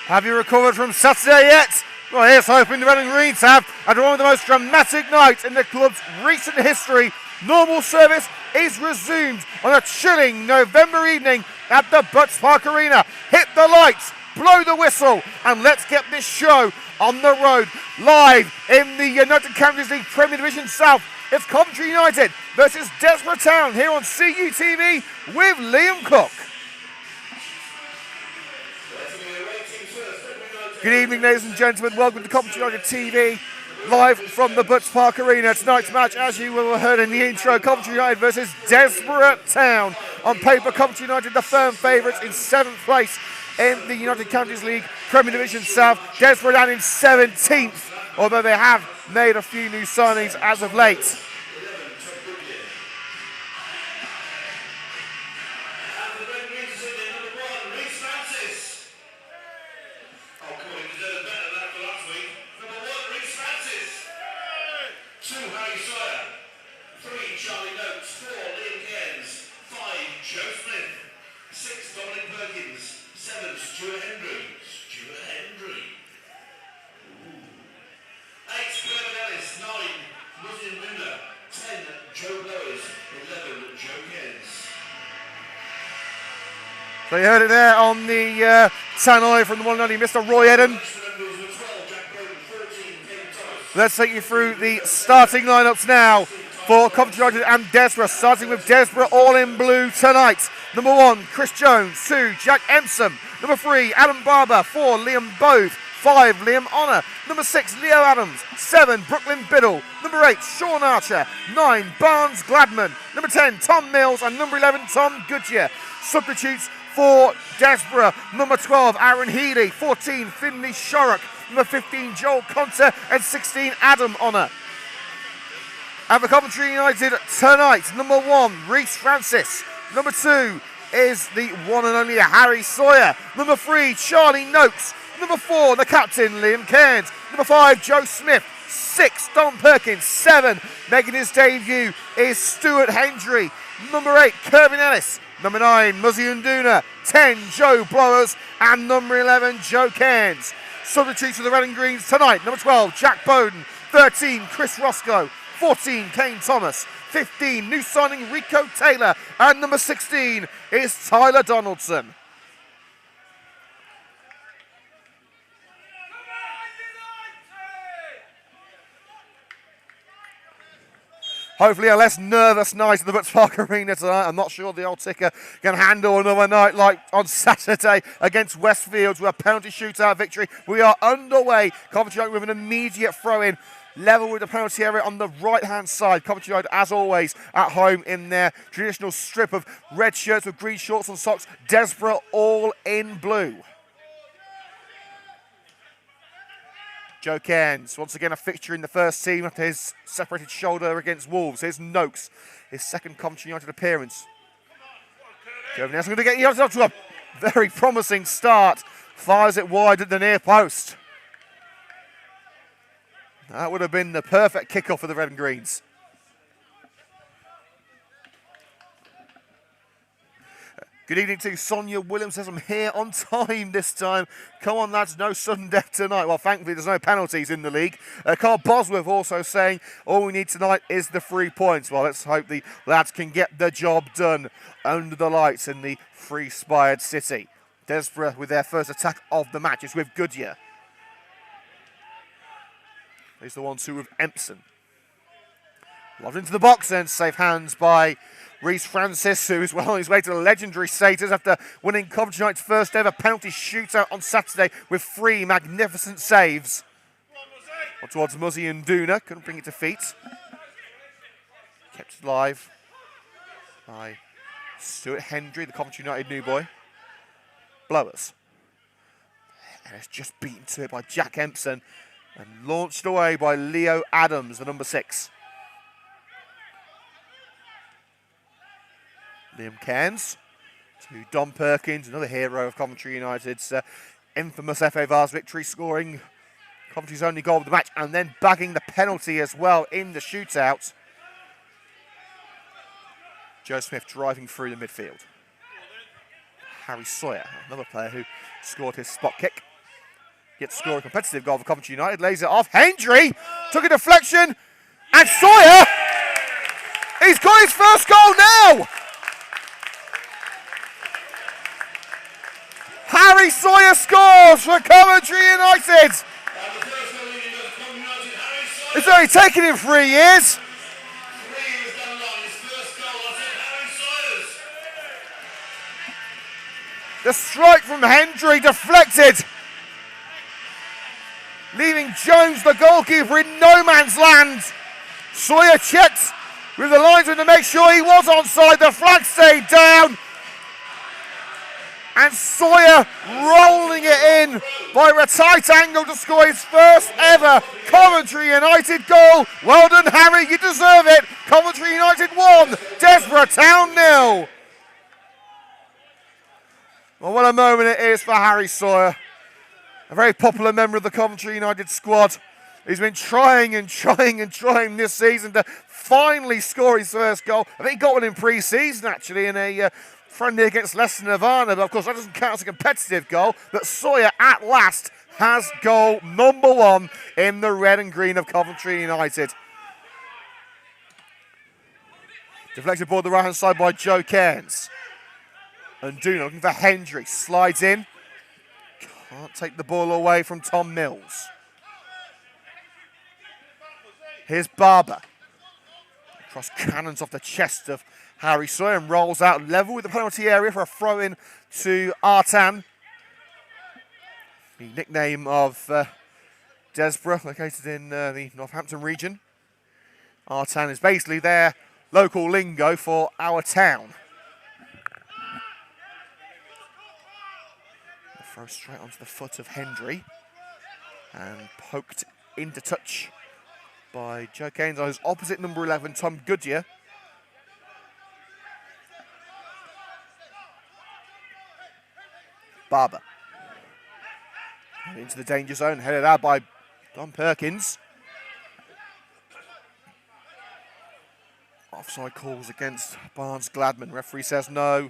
Have you recovered from Saturday yet? Well, here's hoping the Red and Greens have. After one of the most dramatic nights in the club's recent history, normal service is resumed on a chilling November evening at the Butts Park Arena. Hit the lights, blow the whistle, and let's get this show on the road. Live in the United Counties League Premier Division South, it's Coventry United versus Desborough Town here on CUTV with Liam Cook. Good evening, ladies and gentlemen. Welcome to Coventry United TV, live from the Butts Park Arena. Tonight's match, as you will have heard in the intro, Coventry United versus Desborough Town. On paper, Coventry United the firm favourites in 7th place in the United Counties League Premier Division South. Desborough down in 17th, although they have made a few new signings as of late. So you heard it there on the tannoy from the one and only Mr. Roy Eden. Let's take you through the starting lineups now for Coventry United and Desborough, starting with Desborough all in blue tonight. Number 1, Chris Jones. 2, Jack Empson. Number 3, Adam Barber. 4, Liam Bove. 5, Liam Honor. Number 6, Leo Adams. 7, Brooklyn Biddle. Number 8, Sean Archer. 9, Barnes Gladman. Number 10, Tom Mills. And number 11, Tom Goodyear. Substitutes for Desborough: number 12, Aaron Healy. 14, Finley Shorrock. Number 15, Joel Conter. And 16, Adam Honor. And for Coventry United tonight, number 1, Reece Francis. Number 2 is the one and only Harry Sawyer. Number 3, Charlie Noakes. Number 4, the captain, Liam Cairns. Number 5, Joe Smith. 6, Don Perkins. 7, making his debut is Stuart Hendry. Number 8, Kervin Ellis. Number 9, Muzzy Unduna. 10, Joe Blowers. And number 11, Joe Cairns. Substitutes for the Red and Greens tonight: number 12, Jack Bowden. 13, Chris Roscoe. 14, Kane Thomas. 15, new signing Rico Taylor. And number 16 is Tyler Donaldson. Hopefully a less nervous night at the Butts Park Arena tonight. I'm not sure the old ticker can handle another night like on Saturday against Westfields with a penalty shootout victory. We are underway. Coventry United with an immediate throw-in, level with the penalty area on the right-hand side. Coventry United, as always, at home in their traditional strip of red shirts with green shorts and socks. Desborough all in blue. Joe Cairns, once again a fixture in the first team after his separated shoulder against Wolves. Here's Noakes, his second Coventry United appearance. Kevin Nelson going to get United up to a very promising start. Fires it wide at the near post. That would have been the perfect kickoff for the Red and Greens. Good evening to Sonia Williams. Says I'm here on time this time. Come on, lads, no sudden death tonight. Well, thankfully, there's no penalties in the league. Carl Bosworth also saying all we need tonight is the 3 points. Well, let's hope the lads can get the job done under the lights in the free-spired city. Desborough with their first attack of the match is with Goodyear. He's the 1-2 with Empson. Lobbed into the box and safe hands by Reece Francis, who is well on his way to the legendary status after winning Coventry United's first ever penalty shootout on Saturday with 3 magnificent saves. On towards Muzzy and Duna, couldn't bring it to feet. Kept alive by Stuart Hendry, the Coventry United new boy. Blowers. And it's just beaten to it by Jack Empson and launched away by Leo Adams, the number 6. Liam Cairns to Don Perkins, another hero of Coventry United's infamous FA Vars victory, scoring Coventry's only goal of the match, and then bagging the penalty as well in the shootout. Joe Smith driving through the midfield. Harry Sawyer, another player who scored his spot kick. Yet to score a competitive goal for Coventry United. Lays it off. Hendry took a deflection. And Sawyer, he's got his first goal now. Harry Sawyer scores for Coventry United. It's only taken him 3 years. The strike from Hendry deflected, leaving Jones, the goalkeeper, in no man's land. Sawyer checked with the linesman to make sure he was onside. The flag stayed down. And Sawyer rolling it in by a tight angle to score his first ever Coventry United goal. Well done, Harry, you deserve it. Coventry United 1, Desborough Town 0. Well, what a moment it is for Harry Sawyer. A very popular member of the Coventry United squad. He's been trying this season to finally score his first goal. I think he got one in pre-season, actually, in a friendly against Leicester Nirvana. But, of course, that doesn't count as a competitive goal. But Sawyer, at last, has goal number 1 in the red and green of Coventry United. Deflected ball to the right-hand side by Joe Cairns. And Duna looking for Hendry. Slides in. Can't take the ball away from Tom Mills. Here's Barber. Cross cannons off the chest of Harry Sawyer and rolls out level with the penalty area for a throw-in to Artan. The nickname of Desborough, located in the Northampton region. Artan is basically their local lingo for our town. Throw straight onto the foot of Hendry. And poked into touch by Joe Cairns on his opposite number 11, Tom Goodyear. Barber. Into the danger zone, headed out by Don Perkins. Offside calls against Barnes Gladman. Referee says no.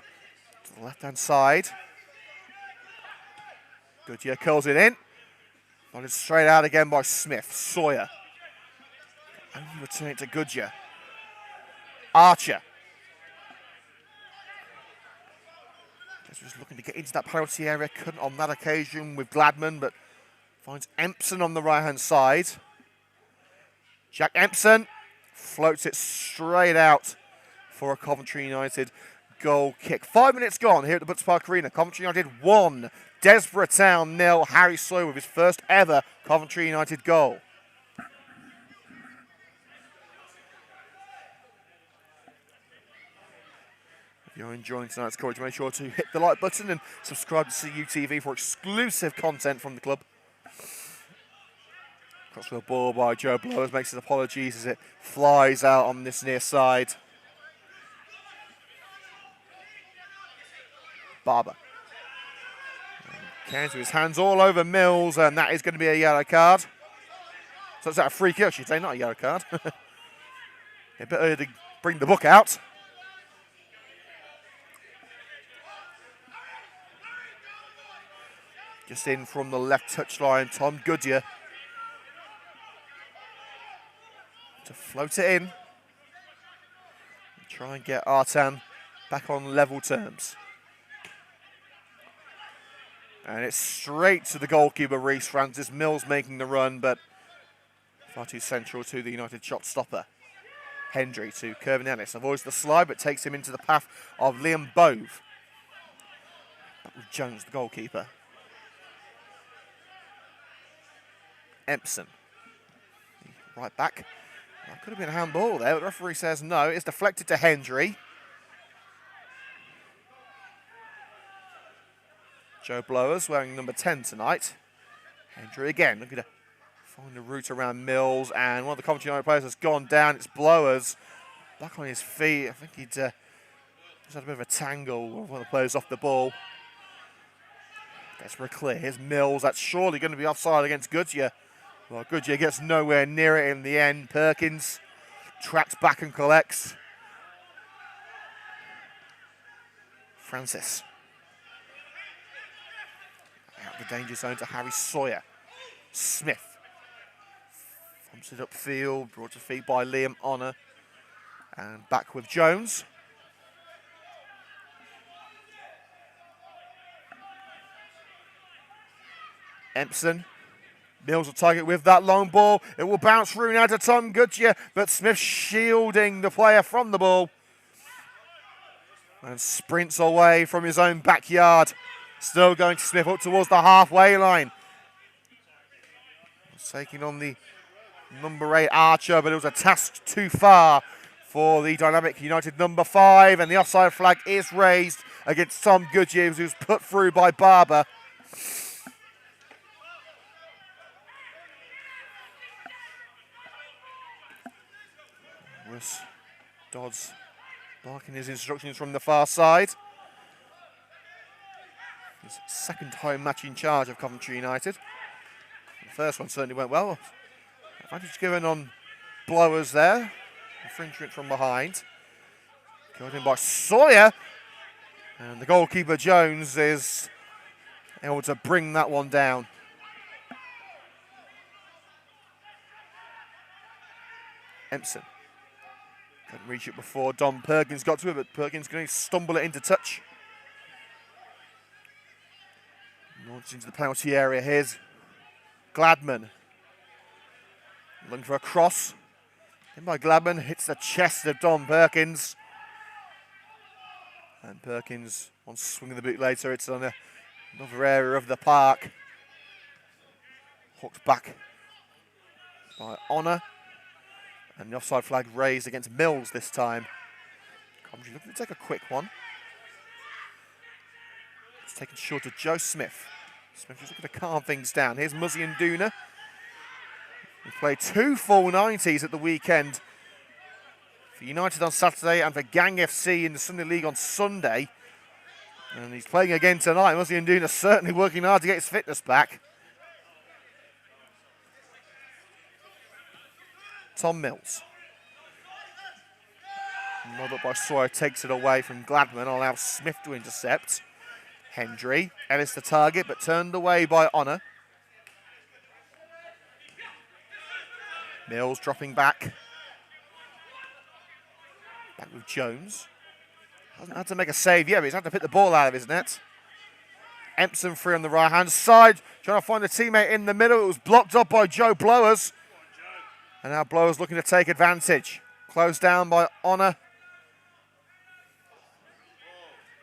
To the left-hand side. Goodyear curls it in. But it's straight out again by Smith. Sawyer. And return it to Goodyear. Archer. Just looking to get into that penalty area. Couldn't on that occasion with Gladman, but finds Empson on the right-hand side. Jack Empson floats it straight out for a Coventry United goal kick. 5 minutes gone here at the Butts Park Arena. Coventry United 1, Desborough Town 0. Harry Sawyer with his first ever Coventry United goal. If you're enjoying tonight's coverage, make sure to hit the like button and subscribe to CUTV for exclusive content from the club. Crossfield ball by Joe Blowers, makes his apologies as it flies out on this near side. Barber. Cairns with his hands all over Mills, and that is going to be a yellow card. So it's a free kick, I should say, not a yellow card. A bit early to bring the book out. Just in from the left touchline, Tom Goodyear. To float it in. And try and get Artan back on level terms. And it's straight to the goalkeeper, Reece Francis. Mills making the run, but far too central to the United shot stopper. Hendry to Kervin Ellis. Avoids the slide, but takes him into the path of Liam Bove. Back with Jones, the goalkeeper. Empson. Right back. That could have been a handball there, but the referee says no. It's deflected to Hendry. Joe Blowers wearing number 10 tonight. Hendry again looking to find a route around Mills, and one of the Coventry United players has gone down. It's Blowers back on his feet. I think he'd just had a bit of a tangle with one of the players off the ball. Desborough clear. Here's Mills. That's surely going to be offside against Goodyear. Well, Goodyear gets nowhere near it in the end. Perkins tracks back and collects. Francis. Out of the danger zone to Harry Sawyer. Smith. Thumps it upfield, brought to feet by Liam Honor. And back with Jones. Empson. Mills will target with that long ball. It will bounce through now to Tom Goodyear, but Smith shielding the player from the ball. And sprints away from his own backyard. Still going to Smith up towards the halfway line. Taking on the number 8 Archer, but it was a task too far for the dynamic United number 5. And the offside flag is raised against Tom Goodyear, who was put through by Barber. Dodds barking his instructions from the far side. His second home match in charge of Coventry United. The first one certainly went well. Advantage given on blowers there. Infringement from behind. Killed in by Sawyer. And the goalkeeper Jones is able to bring that one down. Empson. Couldn't reach it before Don Perkins got to it, but Perkins going to stumble it into touch. Launches into the penalty area. Here's Gladman. Looking for a cross. In by Gladman, hits the chest of Don Perkins. And Perkins, on swinging the boot later, it's on another area of the park. Hooked back by Honor. And the offside flag raised against Mills this time. Coventry looking to take a quick one. It's taken short to Joe Smith. Smith is looking to calm things down. Here's Muzzy and Duna. He played 2 full 90s at the weekend for United on Saturday and for Gang FC in the Sunday League on Sunday. And he's playing again tonight. Muzzy and Duna certainly working hard to get his fitness back. Tom Mills. Nod up by Sawyer takes it away from Gladman, allows Smith to intercept. Hendry, Ellis the target, but turned away by Honor. Mills dropping back. Back with Jones. Hasn't had to make a save yet, but he's had to pick the ball out of his net. Empson free on the right-hand side, trying to find a teammate in the middle. It was blocked up by Joe Blowers. And now Blowers looking to take advantage. Closed down by Honor.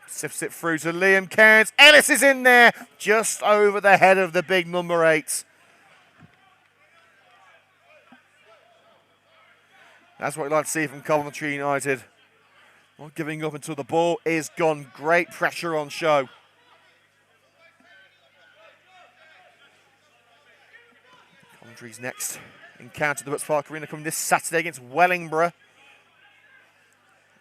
Sifts it through to Liam Cairns. Ellis is in there, just over the head of the big number 8. That's what we'd like to see from Coventry United. Not giving up until the ball is gone. Great pressure on show. Coventry's next encounter at the Butts Park Arena coming this Saturday against Wellingborough. At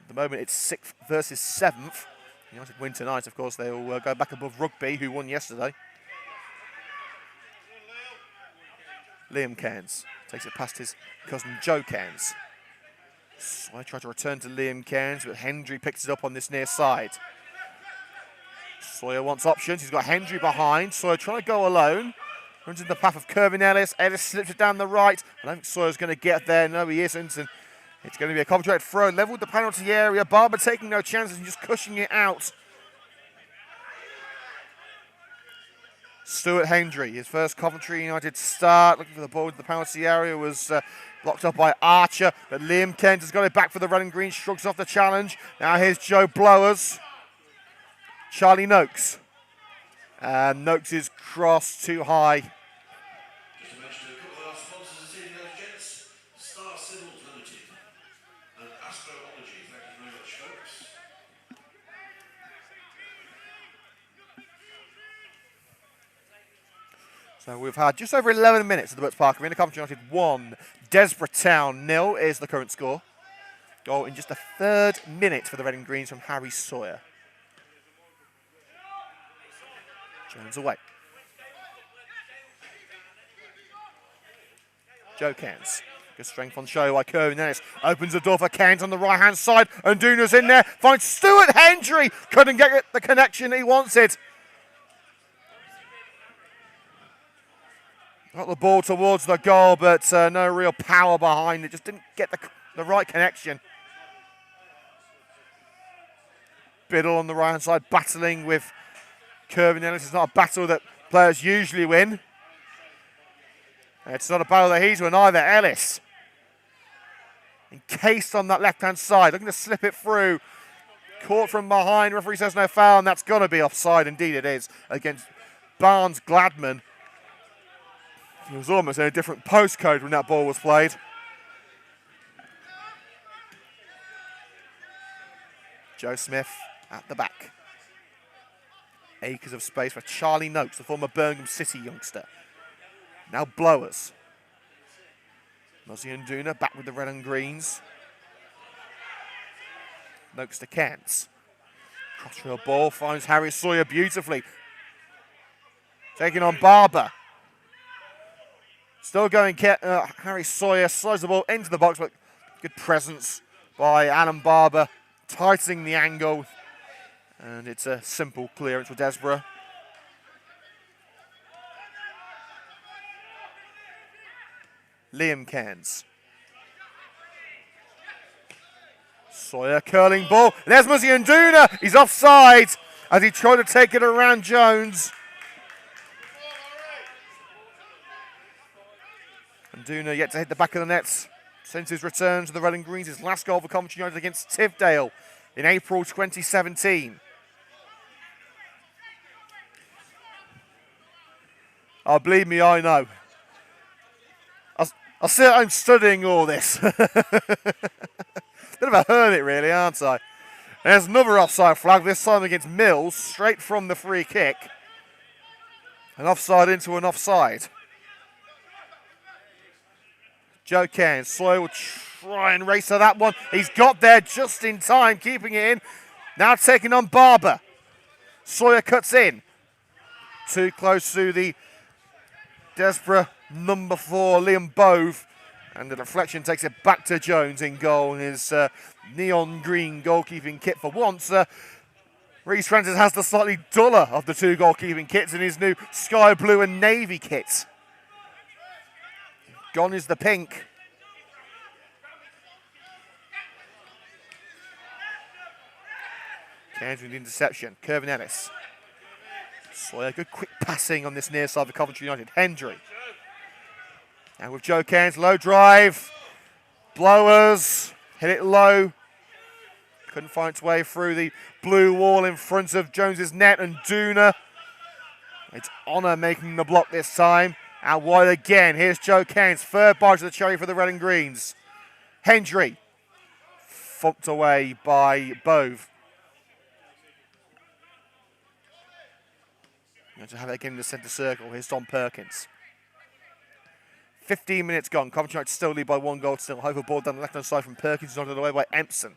the moment it's 6th versus 7th. United win tonight, of course, they will go back above Rugby, who won yesterday. Liam Cairns takes it past his cousin Joe Cairns. So I try to return to Liam Cairns, but Hendry picks it up on this near side. Sawyer wants options. He's got Hendry behind. Sawyer trying to go alone. Runs in the path of Kervin Ellis. Ellis slips it down the right. I don't think Sawyer's going to get there. No, he isn't. And it's going to be a Coventry throw. Level with the penalty area. Barber taking no chances and just cushioning it out. Stuart Hendry, his first Coventry United start. Looking for the ball into the penalty area. Was blocked up by Archer. But Liam Kent has got it back for the running green. Shrugs off the challenge. Now here's Joe Blowers. Charlie Noakes. And Noakes' cross too high. Just to mention a couple of our sponsors this evening, gents. Star Civils Limited and Astrology. Thank you very much, folks. So we've had just over 11 minutes at the Butts Park Arena. Coventry United 1, Desborough Town 0 is the current score. Goal in just the 3rd minute for the Red and Greens from Harry Sawyer. Jones away. Joe Cairns. Good strength on show by Kirby Nellis. Opens the door for Cairns on the right-hand side. And Duna's in there. Finds Stuart Hendry. Couldn't get the connection he wanted. Got the ball towards the goal, but no real power behind it. Just didn't get the right connection. Biddle on the right-hand side, battling with Kirby Nellis. It's not a battle that players usually win. It's not a battle that he's won either. Ellis, encased on that left-hand side, looking to slip it through. Caught from behind. Referee says no foul, and that's got to be offside. Indeed it is, against Barnes Gladman. He was almost in a different postcode when that ball was played. Joe Smith at the back. Acres of space for Charlie Noakes, the former Birmingham City youngster. Now Blowers. Muzzy and Duna back with the red and greens. Noakes to Cairns. Crossfield ball finds Harry Sawyer beautifully. Taking on Barber. Still going, Harry Sawyer slides the ball into the box, but good presence by Alan Barber, tightening the angle. And it's a simple clearance for Desborough. Liam Cairns. Sawyer curling ball. There's Muzzy and Duna. He's offside as he tried to take it around Jones. And Duna yet to hit the back of the net since his return to the Red and Greens. His last goal for Coventry United against Tivedale in April 2017. Oh, believe me, I know. I'll sit at home studying all this. Bit of a hermit, really, aren't I? There's another offside flag, this time against Mills, straight from the free kick. An offside into an offside. Joe Cairns, Sawyer will try and race to that one. He's got there just in time, keeping it in. Now taking on Barber. Sawyer cuts in. Too close to the Desborough number 4, Liam Bove. And the deflection takes it back to Jones in goal in his neon green goalkeeping kit for once. Reece Francis has the slightly duller of the two goalkeeping kits in his new sky blue and navy kit. Gone is the pink. Cairns with the interception. Kirby Ellis. Sawyer, good quick passing on this near side of Coventry United. Hendry. Now with Joe Cairns, low drive. Blowers. Hit it low. Couldn't find its way through the blue wall in front of Jones's net, and Duna. It's Honor making the block this time. Out wide again. Here's Joe Cairns. Third bite of the cherry for the Red and Greens. Hendry. Funked away by Bove. Going to have it again in the centre circle. Here's Tom Perkins. 15 minutes gone. Coventry United still lead by 1 goal. Still overboard down the left-hand side from Perkins. Knocked away by Empson.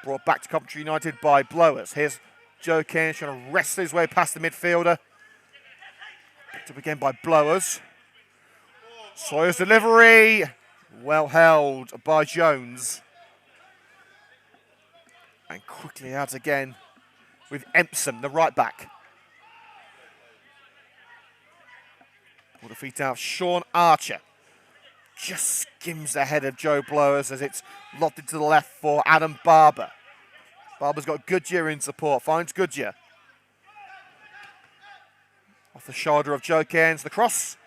Brought back to Coventry United by Blowers. Here's Joe Cairns trying to wrestle his way past the midfielder. Picked up again by Blowers. Sawyer's delivery. Well held by Jones. And quickly out again with Empson, the right back. Pull the feet out. Sean Archer just skims the head of Joe Blowers as it's lobbed into the left for Adam Barber. Barber's got Goodyear in support. Finds Goodyear. Off the shoulder of Joe Cairns, the cross.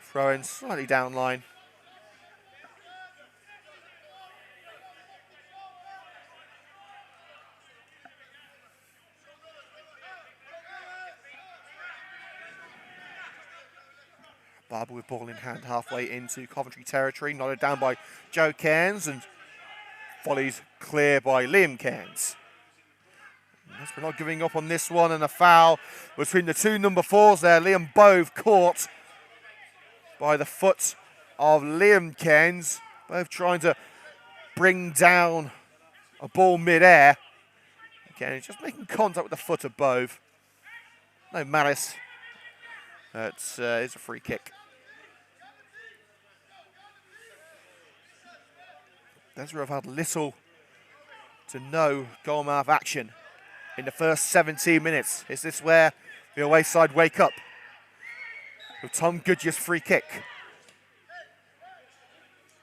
Throw in slightly down line. Barber with ball in hand halfway into Coventry territory. Nodded down by Joe Cairns and volleyed clear by Liam Cairns. We're not giving up on this one, and a foul between the two number 4s there. Liam Bove caught by the foot of Liam Cairns. Both trying to bring down a ball mid-air. Again, he's just making contact with the foot of Bove. No malice. It's a free kick. Desborough have had little to no goal mouth action in the first 17 minutes. Is this where the away side wake up? With Tom Goodyear's free kick.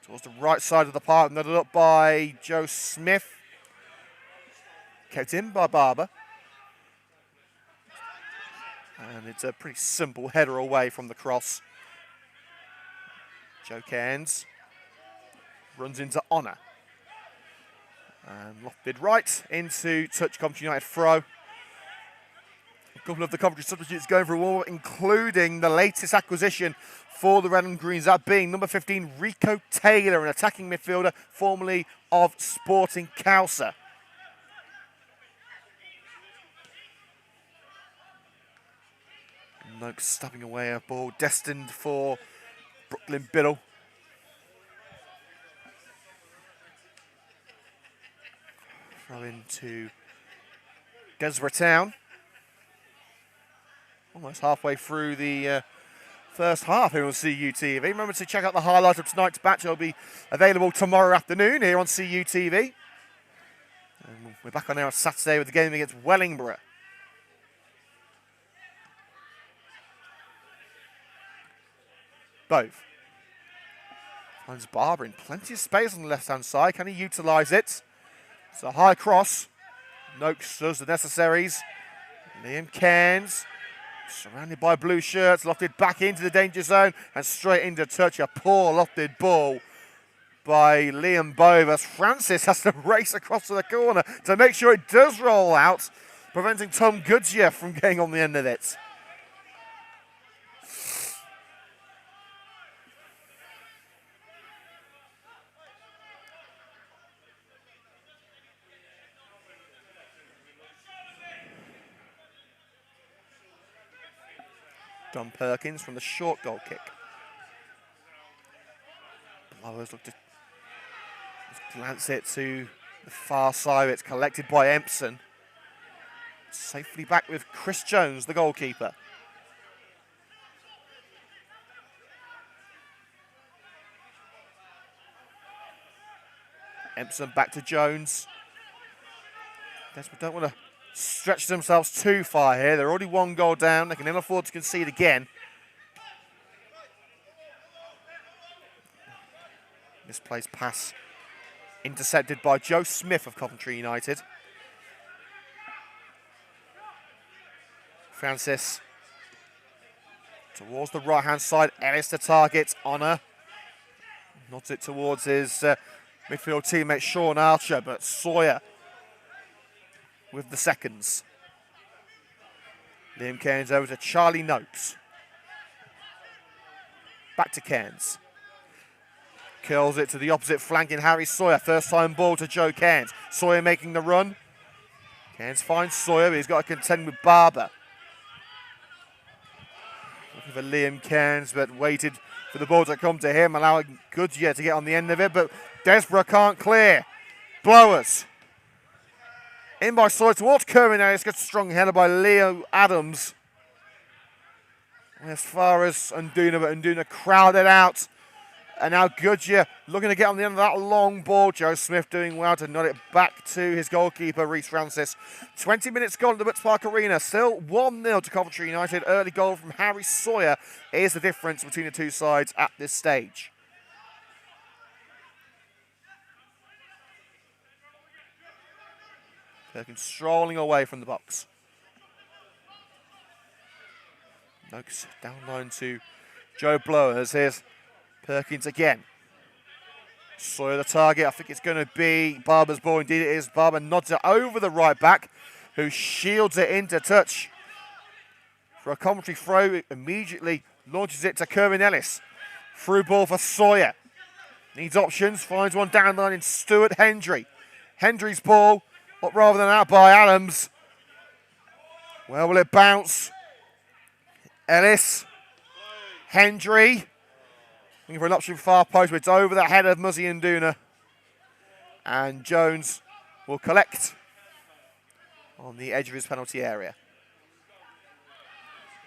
Towards the right side of the park, nodded up by Joe Smith. Kept in by Barber. And it's a pretty simple header away from the cross. Joe Cairns runs into Honour. And lofted right into touch Coventry United throw. A couple of the Coventry substitutes going for a wall, including the latest acquisition for the Red and Greens, that being number 15, Rico Taylor, an attacking midfielder formerly of Sporting Cowser. Noakes stabbing away a ball destined for Brooklyn Biddle. Throw into Desborough Town. Almost halfway through the first half here on CUTV. Remember to check out the highlight of tonight's match. It'll be available tomorrow afternoon here on CUTV. And we're back on air on Saturday with the game against Wellingborough. Both. Finds Barber in plenty of space on the left-hand side. Can he utilise it? It's a high cross. Noakes does the necessaries. Liam Cairns, surrounded by blue shirts, lofted back into the danger zone and straight into touch. A poor lofted ball by Liam Bovas. Francis has to race across to the corner to make sure it does roll out, preventing Tom Goodyear from getting on the end of it. Don Perkins from the short goal kick. Blowers look to glance it to the far side. It's collected by Empson. Safely back with Chris Jones, the goalkeeper. Empson back to Jones. Desborough don't want to stretch themselves too far here. They're already one goal down. They can never afford to concede again. Misplaced pass intercepted by Joe Smith of Coventry United. Francis towards the right-hand side. Ellis to target. Honour nods it towards his midfield teammate Sean Archer, but Sawyer with the seconds. Liam Cairns over to Charlie Noakes. Back to Cairns. Curls it to the opposite flank in Harry Sawyer. First time ball to Joe Cairns. Sawyer making the run. Cairns finds Sawyer, but he's got to contend with Barber. Looking for Liam Cairns, but waited for the ball to come to him, allowing Goodyear to get on the end of it, but Desborough can't clear. Blowers. In by Sawyer towards Kerwin Ellis. Gets a strong header by Leo Adams. As far as Unduna, but Unduna crowded out. And now Goodyear looking to get on the end of that long ball. Joe Smith doing well to nod it back to his goalkeeper, Reece Francis. 20 minutes gone at the Butts Park Arena. Still 1-0 to Coventry United. Early goal from Harry Sawyer is the difference between the two sides at this stage. Perkins strolling away from the box. Noakes down line to Joe Blowers. Here's Perkins again. Sawyer the target. I think it's going to be Barber's ball. Indeed it is. Barber nods it over the right back, who shields it into touch. For a Coventry throw, it immediately launches it to Kerwin Ellis. Through ball for Sawyer. Needs options. Finds one down the line in Stuart Hendry. Hendry's ball. Up rather than out by Adams. Where will it bounce? Ellis. Hendry. Looking for an option far post, but it's over the head of Muzzy and Duna. And Jones will collect on the edge of his penalty area.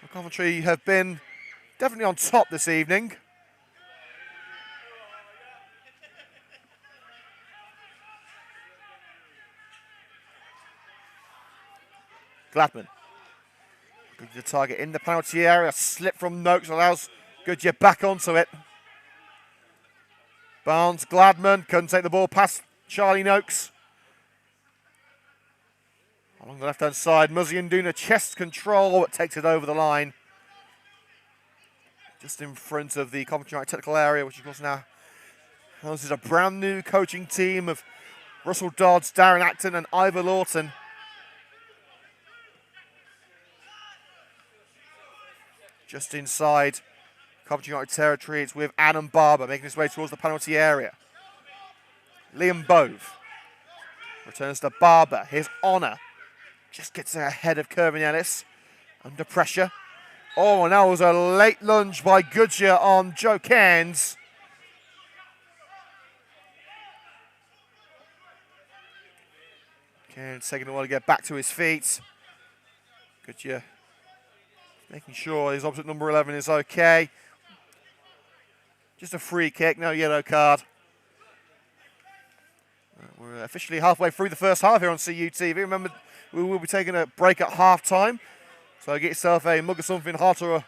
Well, Coventry have been definitely on top this evening. Gladman. Goodyear target in the penalty area. Slip from Noakes allows Goodyear back onto it. Barnes, Gladman couldn't take the ball past Charlie Noakes. Along the left-hand side, Muzzy and Duna chest control, but takes it over the line. Just in front of the Coventry United technical area, which of course now houses a brand new coaching team of Russell Dodds, Darren Acton and Ivor Lawton. Just inside Coventry United territory, it's with Adam Barber making his way towards the penalty area. Liam Bove returns to Barber. Here's Honor. Just gets ahead of Kervin Ellis. Under pressure. Oh, and that was a late lunge by Goodyear on Joe Cairns. Cairns taking a while to get back to his feet. Goodyear making sure his opposite number 11 is okay. Just a free kick, no yellow card. We're officially halfway through the first half here on CUTV. Remember, we will be taking a break at half-time. So get yourself a mug of something hot or a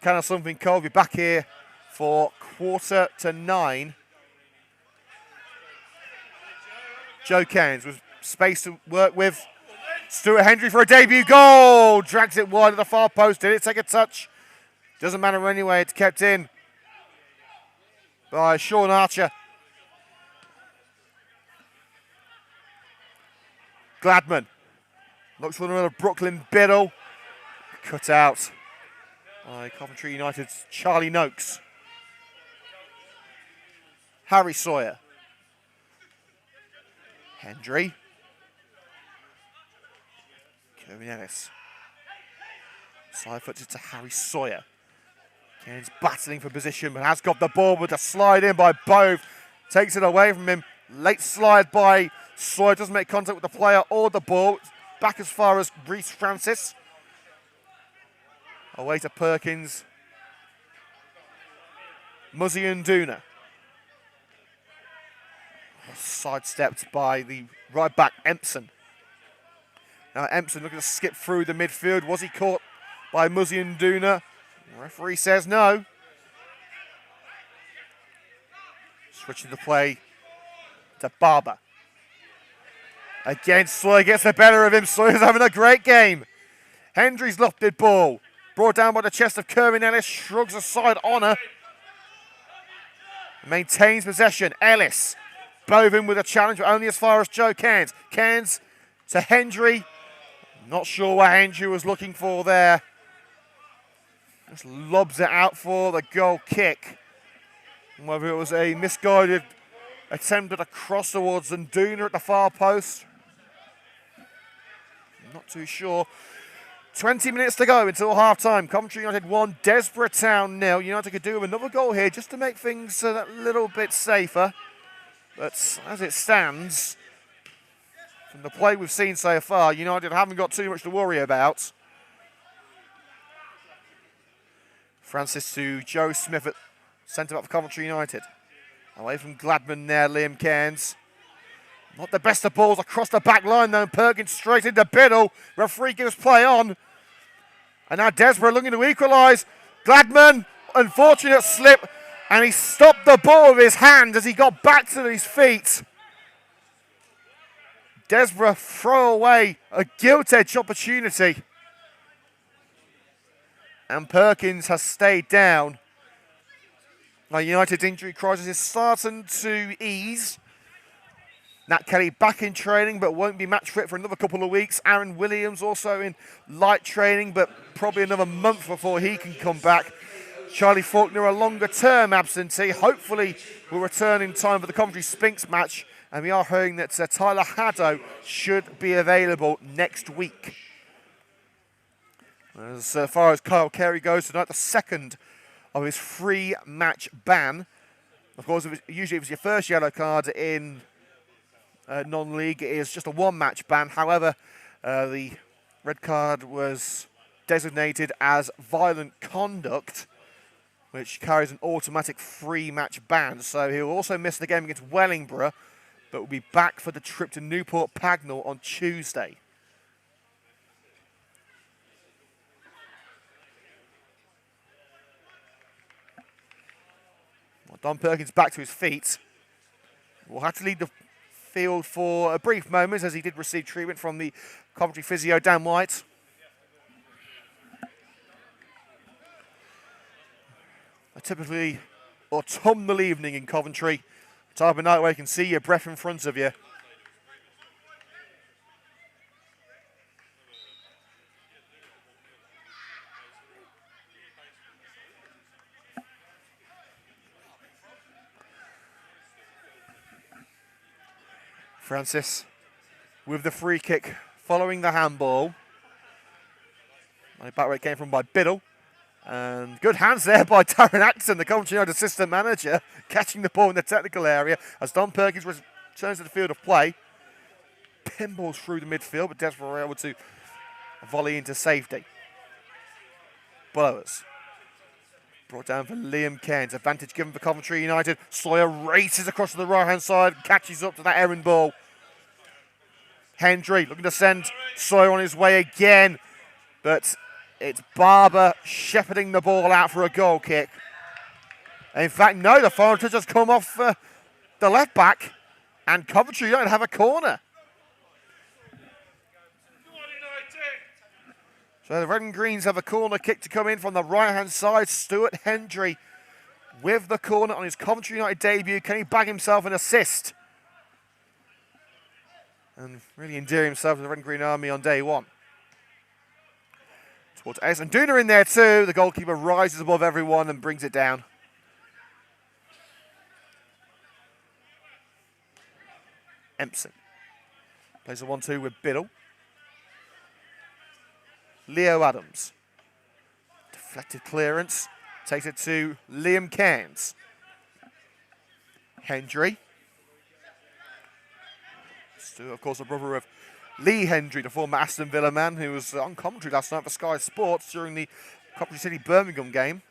can of something cold. Be back here for 8:45. Joe Cairns with space to work with. Stuart Hendry for a debut goal. Drags it wide at the far post. Did it take a touch? Doesn't matter anyway. It's kept in by Sean Archer. Gladman looks for another Brooklyn Biddle. Cut out by Coventry United's Charlie Noakes. Harry Sawyer. Hendry. Kervin Ellis. Side footed to Harry Sawyer. Cairns battling for position, but has got the ball with a slide in by Bove. Takes it away from him. Late slide by Sawyer. Doesn't make contact with the player or the ball. Back as far as Reece Francis. Away to Perkins. Muzzy and Duna. Sidestepped by the right back Empson. Now Empson looking to skip through the midfield. Was he caught by Muzzy and Duna? The referee says no. Switching the play to Barber. Again, Sawyer gets the better of him. Sawyer's having a great game. Hendry's lofted ball. Brought down by the chest of Kervin Ellis. Shrugs aside Honor. Maintains possession. Ellis. Bovin with a challenge, but only as far as Joe Cairns. Cairns to Hendry. Not sure what Hendry was looking for there. Just lobs it out for the goal kick. Whether it was a misguided attempt at a cross towards Nduna at the far post. I'm not too sure. 20 minutes to go until half-time. Coventry United 1, Desborough Town 0. United could do with another goal here just to make things a little bit safer. But as it stands, from the play we've seen so far, United haven't got too much to worry about. Francis to Joe Smith at centre-back for Coventry United. Away from Gladman there, Liam Cairns. Not the best of balls across the back line though. Perkins straight into Biddle. Referee gives play on. And now Desborough looking to equalise. Gladman, unfortunate slip. And he stopped the ball with his hand as he got back to his feet. Desborough throw away a gilt-edged opportunity. And Perkins has stayed down. Now United's injury crisis is starting to ease. Nat Kelly back in training but won't be match fit for another couple of weeks. Aaron Williams also in light training but probably another month before he can come back. Charlie Faulkner, a longer-term absentee. Hopefully will return in time for the Coventry Spinks match. And we are hearing that Tyler Haddo should be available next week. As far as Kyle Carey goes tonight, the second of his 3-match ban. Of course, usually if it's your first yellow card in non-league, it is just a 1-match ban. However, the red card was designated as violent conduct, which carries an automatic 3-match ban. So he'll also miss the game against Wellingborough, but will be back for the trip to Newport Pagnell on Tuesday. Don Perkins back to his feet. Will have to leave the field for a brief moment as he did receive treatment from the Coventry physio, Dan White. A typically autumnal evening in Coventry. Type of night where you can see your breath in front of you. Francis with the free kick following the handball. Back where it came from by Biddle. And good hands there by Darren Atkinson, the Coventry United assistant manager, catching the ball in the technical area as Don Perkins returns to the field of play. Pinballs through the midfield, but Desborough were able to volley into safety. Blowers. Brought down for Liam Cairns. Advantage given for Coventry United. Sawyer races across to the right-hand side, catches up to that errand ball. Hendry looking to send Sawyer on his way again, but it's Barber shepherding the ball out for a goal kick. In fact, no, the final touch has come off the left back, and Coventry United have a corner. So the Red and Greens have a corner kick to come in from the right-hand side. Stuart Hendry with the corner on his Coventry United debut. Can he bag himself an assist? And really endear himself to the Red and Green Army on day one. Towards Ace. And Duna in there too. The goalkeeper rises above everyone and brings it down. Empson plays a 1-2 with Biddle. Leo Adams. Deflected clearance. Takes it to Liam Cairns. Hendry. Still, of course, a brother of Lee Hendry, the former Aston Villa man who was on commentary last night for Sky Sports during the Coventry City Birmingham game.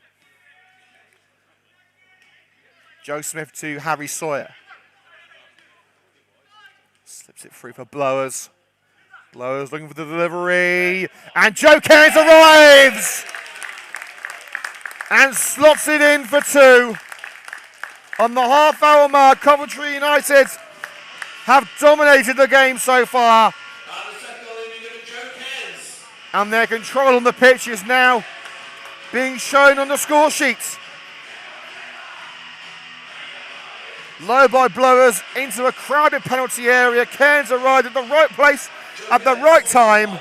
Joe Smith to Harry Sawyer. Slips it through for Blowers. Blowers looking for the delivery. And Joe Cairns arrives! And slots it in for two. On the half-hour mark, Coventry United have dominated the game so far. And their control on the pitch is now being shown on the score sheets. Low by Blowers into a crowded penalty area. Cairns arrived at the right place at the right time.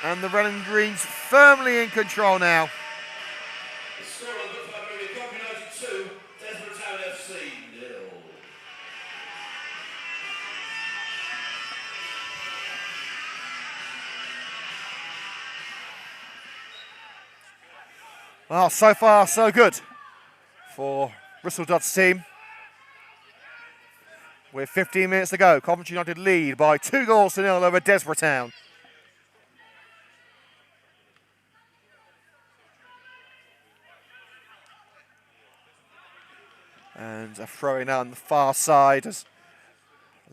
And the Red and Greens firmly in control now. Desborough Town FC 0. Well, so far so good for Bristol Dodds team. With 15 minutes to go, Coventry United lead by 2-0 over Desborough Town. And a throw in on the far side. There's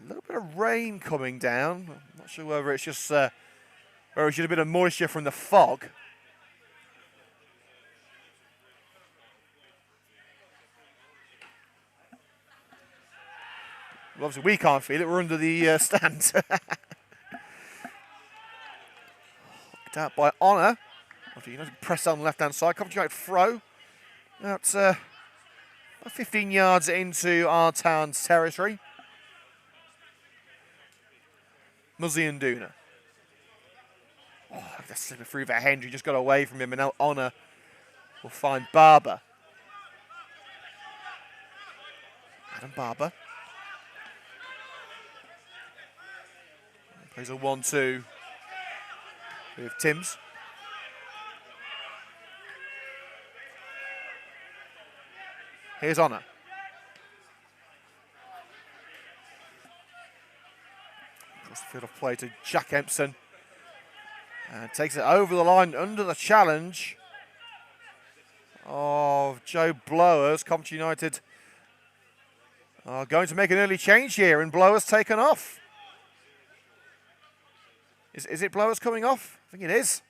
a little bit of rain coming down. I'm not sure whether it's just whether it's just a bit of moisture from the fog. Well, obviously we can't feel it. We're under the stand. Hooked out by Honour. After United press on the left-hand side. Coventry United throw. That's 15 yards into our town's territory. Muzzy and Duna. Oh, that's slipping through for Hendry. Just got away from him, and now Honour will find Barber. Adam Barber. Plays a 1-2 with Timms. Here's Honour. Across the field of play to Jack Empson. And takes it over the line under the challenge of Joe Blowers. Coventry United are going to make an early change here, and Blowers taken off. Is it Blowers coming off? I think it is.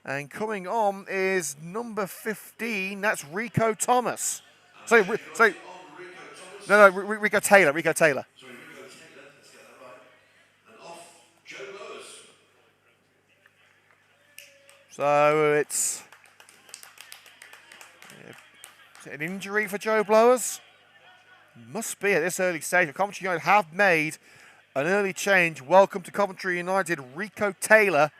And coming on is number 15. That's Rico Thomas. Sorry, On Rico Thomas. Rico Taylor. Rico Taylor. Sorry, Rico Taylor. Let's get that right. And off Joe Blowers. So it's an injury for Joe Blowers. Must be at this early stage. Coventry United have made an early change. Welcome to Coventry United, Rico Taylor.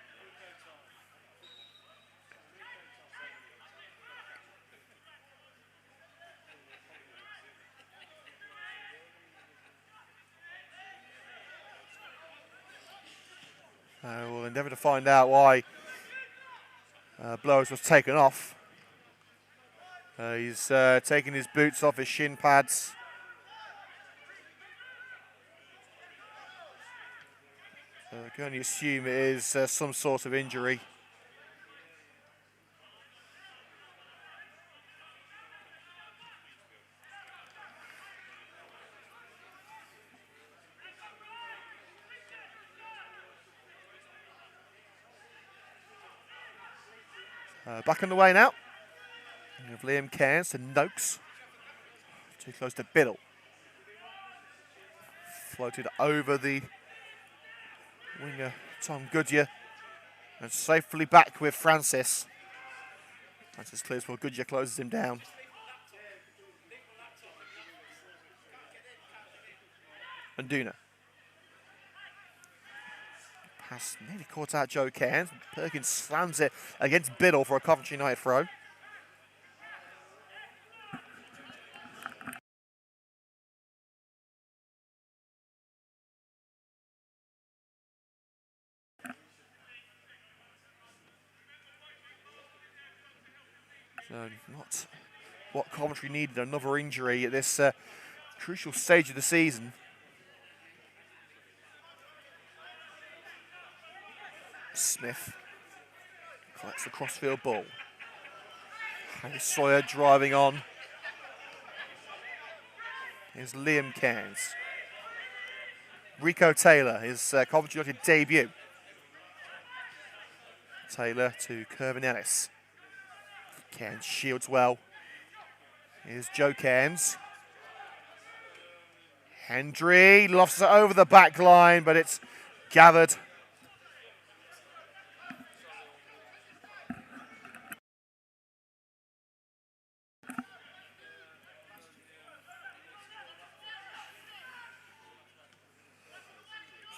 We'll endeavour to find out why Blowers was taken off. He's taking his boots off, his shin pads. I can only assume it is some sort of injury. Back on the way now. We have Liam Cairns to Noakes. Too close to Biddle. Floated over the winger Tom Goodyear. And safely back with Francis. Francis clears for Goodyear, closes him down. And Duna. Pass nearly caught out Joe Cairns. Perkins slams it against Biddle for a Coventry United throw. So not what Coventry needed, another injury at this crucial stage of the season. Smith collects the crossfield ball. Harry Sawyer driving on. Here's Liam Cairns. Rico Taylor, his Coventry United debut. Taylor to Kervin Ellis. Cairns shields well. Here's Joe Cairns. Hendry lofts it over the back line, but it's gathered.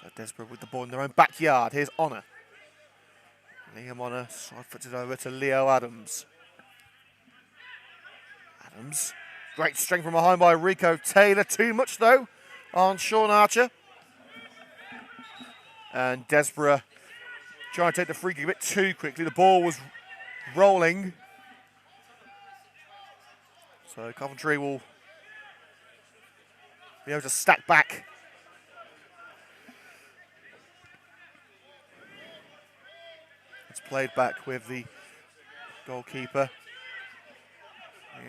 So Desborough with the ball in their own backyard. Here's Honor. Liam Honor side footed over to Leo Adams. Adams. Great strength from behind by Rico Taylor. Too much though on Sean Archer. And Desborough trying to take the free kick a bit too quickly. The ball was rolling. So Coventry will be able to stack back. It's played back with the goalkeeper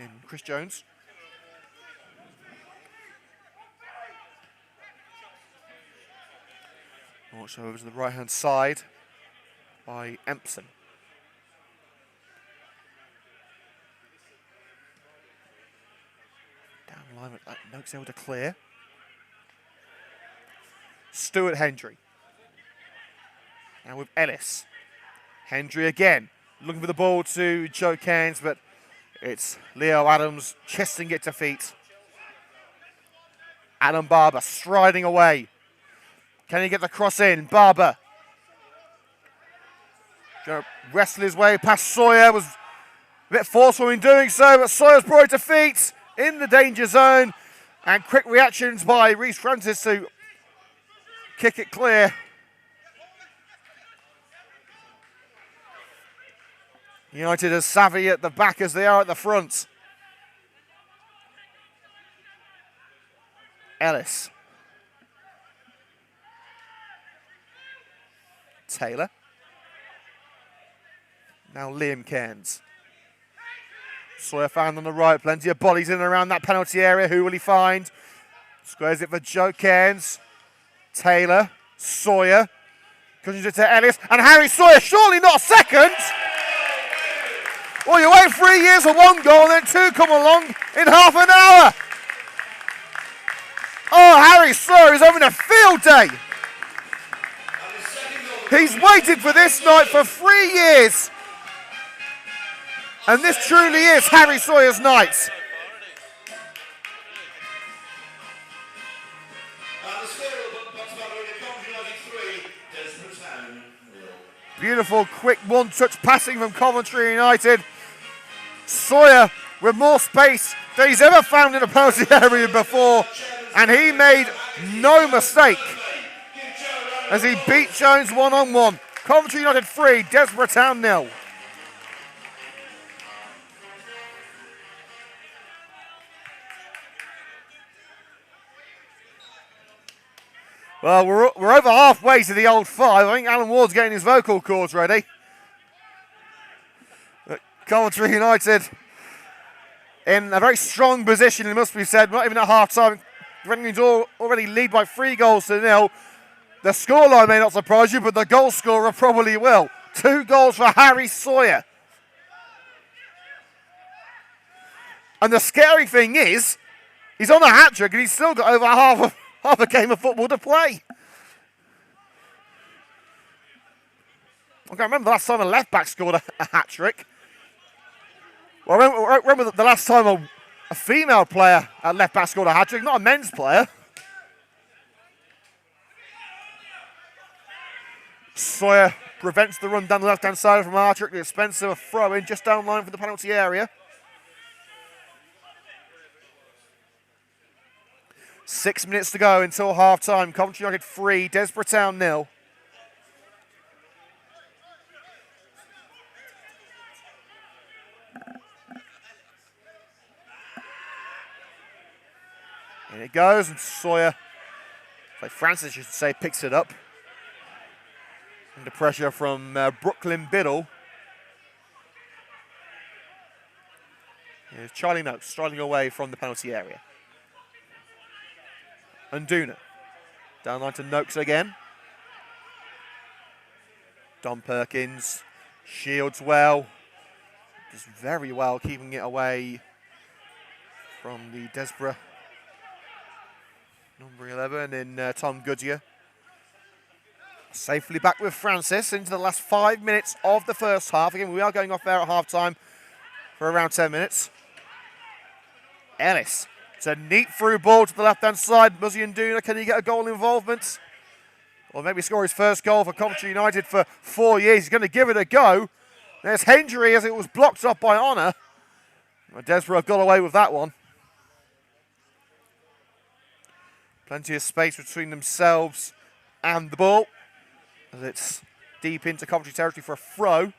in Chris Jones. Also over to the right-hand side by Empson. Down the line, but Noakes able to clear. Stuart Hendry. Now with Ellis. Hendry again, looking for the ball to Joe Cairns, but it's Leo Adams chesting it to feet. Adam Barber striding away. Can he get the cross in? Barber. Trying to wrestle his way past Sawyer. Was a bit forceful in doing so, but Sawyer's brought it to feet in the danger zone. And quick reactions by Reece Francis to kick it clear. United as savvy at the back as they are at the front. Ellis. Taylor. Now Liam Cairns. Sawyer found on the right. Plenty of bodies in and around that penalty area. Who will he find? Squares it for Joe Cairns. Taylor. Sawyer. Cushions it to Ellis. And Harry Sawyer, surely not second. Well, you wait 3 years for one goal and then two come along in half an hour. Oh, Harry Sawyer is having a field day. He's waited for this night for 3 years. And this truly is Harry Sawyer's night. Beautiful, quick one-touch passing from Coventry United. Sawyer with more space than he's ever found in a penalty area before. And he made no mistake as he beat Jones one-on-one. Coventry United 3, Desborough Town 0. Well, we're over halfway to the old 5. I think Alan Ward's getting his vocal cords ready. Coventry United in a very strong position, it must be said. Not even at half-time. Reading's already lead by 3 goals to 0. The scoreline may not surprise you, but the goal scorer probably will. 2 goals for Harry Sawyer. And the scary thing is, he's on a hat-trick and he's still got over half a game of football to play. I can't remember the last time a left-back scored a hat-trick. Well, I remember the last time a female player at left-back scored a hat-trick, not a men's player. Sawyer prevents the run down the left-hand side from Archer at the expense of a throw-in just down line for the penalty area. 6 minutes to go until half-time. Coventry United 3, Desborough Town 0. In it goes, and Sawyer, like Francis, I should say, picks it up. Under pressure from Brooklyn Biddle. Here's Charlie Noakes striding away from the penalty area. Unduna. Down line to Noakes again. Don Perkins shields well. Does very well keeping it away from the Desborough number 11 in Tom Goodyear. Safely back with Francis into the last 5 minutes of the first half. Again, we are going off there at half-time for around 10 minutes. Ellis. It's a neat through ball to the left-hand side. Muzzy Unduna, can he get a goal involvement? Or maybe score his first goal for Coventry United for 4 years. He's going to give it a go. There's Hendry as it was blocked off by Honor. Desborough have got away with that one. Plenty of space between themselves and the ball. As it's deep into Coventry territory for a throw.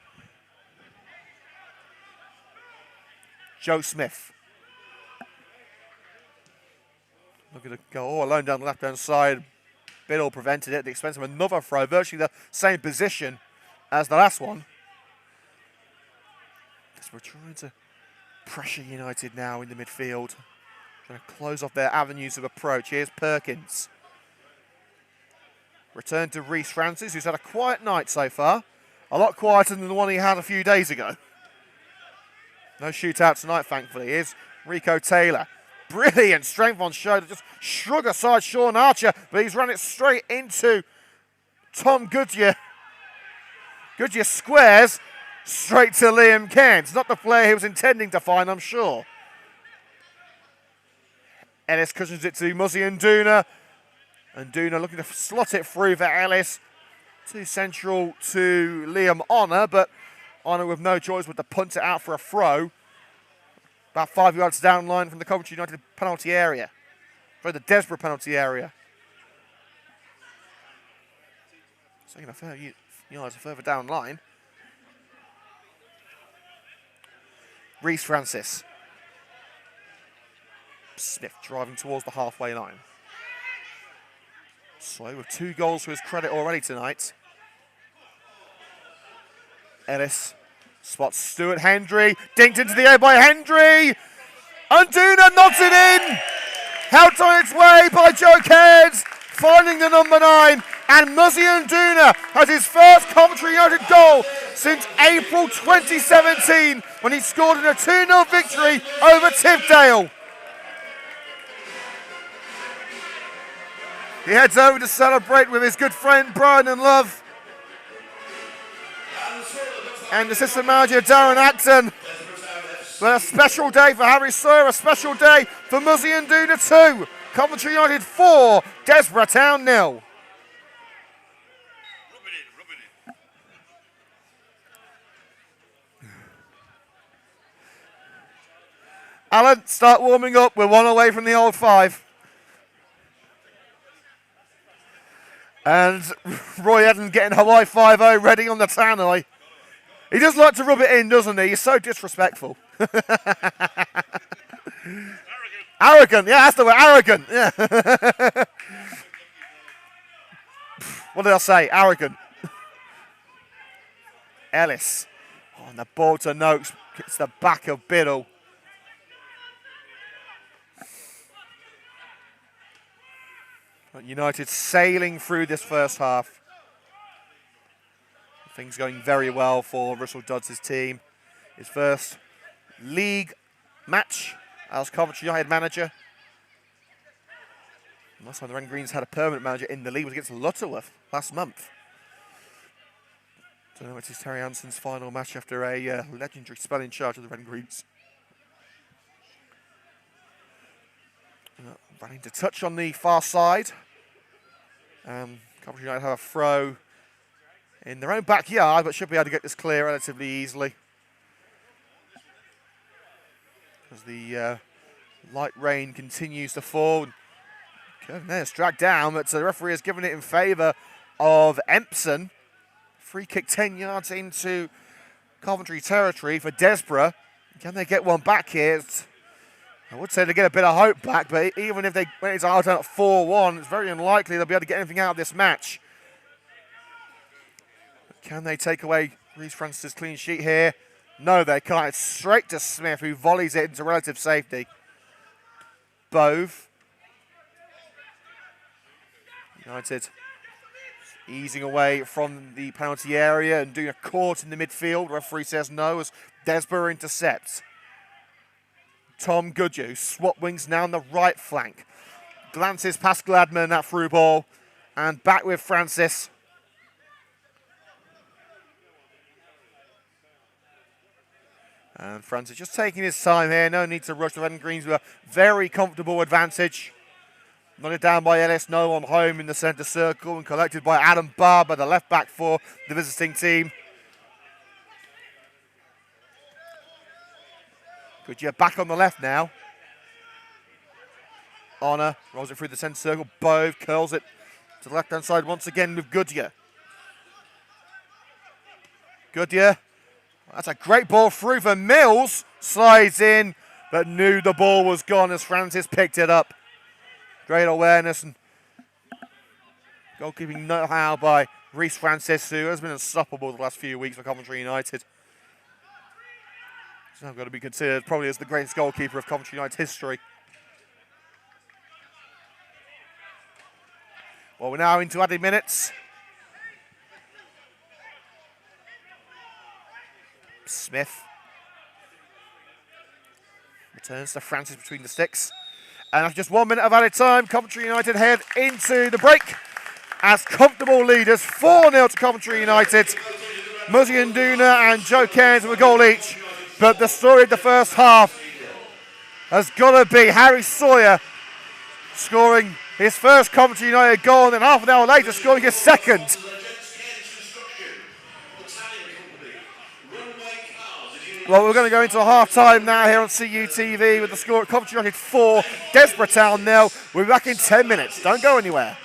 Joe Smith. Look at it go all alone down the left-hand side. Biddle prevented it at the expense of another throw. Virtually the same position as the last one. As we're trying to pressure United now in the midfield. Trying to close off their avenues of approach. Here's Perkins. Return to Reece Francis, who's had a quiet night so far. A lot quieter than the one he had a few days ago. No shootout tonight, thankfully. Here's Rico Taylor. Brilliant strength on show to just shrug aside Sean Archer, but he's run it straight into Tom Goodyear. Goodyear squares straight to Liam Kent. Not the player he was intending to find, I'm sure. Ellis cushions it to Muzzy Unduna. Unduna looking to slot it through for Ellis. Too central to Liam Honor, but Honor with no choice but to punt it out for a throw. About 5 yards down line from the Coventry United penalty area. For the Desborough penalty area. So a few yards further down line. Reece Francis. Smith driving towards the halfway line. So with 2 goals to his credit already tonight. Ellis spots Stuart Hendry. Dinked into the air by Hendry. Unduna knocks it in. Helped on its way by Joe Cairns. Finding the number 9 And Muzzy Nduna has his first Coventry United goal since April 2017 when he scored in a 2-0 victory over Tivedale. He heads over to celebrate with his good friend Brian and Love and assistant manager Darren Acton. But a special day for Harry Sawyer, a special day for Muzzy Nduna 2. Coventry United 4, Desborough Town 0. Alan, start warming up. We're one away from the old 5. And Roy Eden getting Hawaii 5-0 ready on the tannoy. He does like to rub it in, doesn't he? He's so disrespectful. Arrogant, yeah, that's the word, arrogant. Yeah. What did I say? Arrogant. Ellis. Oh, and the ball to Noakes. It's the back of Biddle. United sailing through this first half. Things going very well for Russell Dodds' team. His first league match as Coventry United manager. Last time the Red Greens had a permanent manager in the league was against Lutterworth last month. Don't know if it's Terry Anson's final match after a legendary spell in charge of the Red Greens. Running to touch on the far side. Coventry United have a throw in their own backyard, but should be able to get this clear relatively easily. As the light rain continues to fall. It's dragged down, but the referee has given it in favour of Empson. Free kick 10 yards into Coventry territory for Desborough. Can they get one back here? I would say they get a bit of hope back, but even if they went into half-time at 4-1, it's very unlikely they'll be able to get anything out of this match. But can they take away Reece Francis' clean sheet here? No, they can't. It's straight to Smith, who volleys it into relative safety. Bove. United easing away from the penalty area and doing a court in the midfield. Referee says no as Desborough intercepts. Tom Goodhue, swap wings now on the right flank. Glances past Gladman, that through ball, and back with Francis. And Francis just taking his time here, no need to rush. The Red and Greens with a very comfortable advantage. Knocked down by Ellis, no one home in the centre circle, and collected by Adam Barber, the left back for the visiting team. Goodyear back on the left now. Honor rolls it through the centre circle. Bove curls it to the left-hand side once again with Goodyear. Goodyear, that's a great ball through for Mills. Slides in, but knew the ball was gone as Francis picked it up. Great awareness and goalkeeping know-how by Reece Francis, who has been unstoppable the last few weeks for Coventry United. He's now got to be considered probably as the greatest goalkeeper of Coventry United history. Well, we're now into added minutes. Smith returns to Francis between the sticks. And after just 1 minute of added time, Coventry United head into the break as comfortable leaders, 4-0 to Coventry United. Muzzy Nduna and Joe Cairns with a goal each. But the story of the first half has got to be Harry Sawyer scoring his first Coventry United goal, and then half an hour later scoring his second. Well, we're going to go into a half-time now here on CUTV with the score at Coventry United 4, Desborough Town 0. We'll be back in 10 minutes. Don't go anywhere.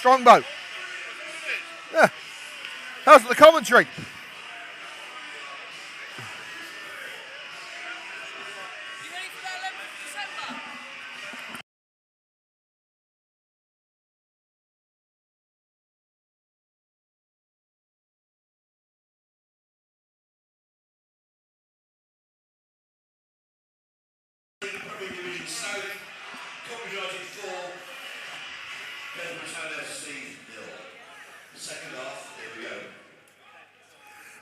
Strongbow. Yeah. How's the commentary? Division South, Coventry United 4, Desborough Town FC 0. Second half, here we go.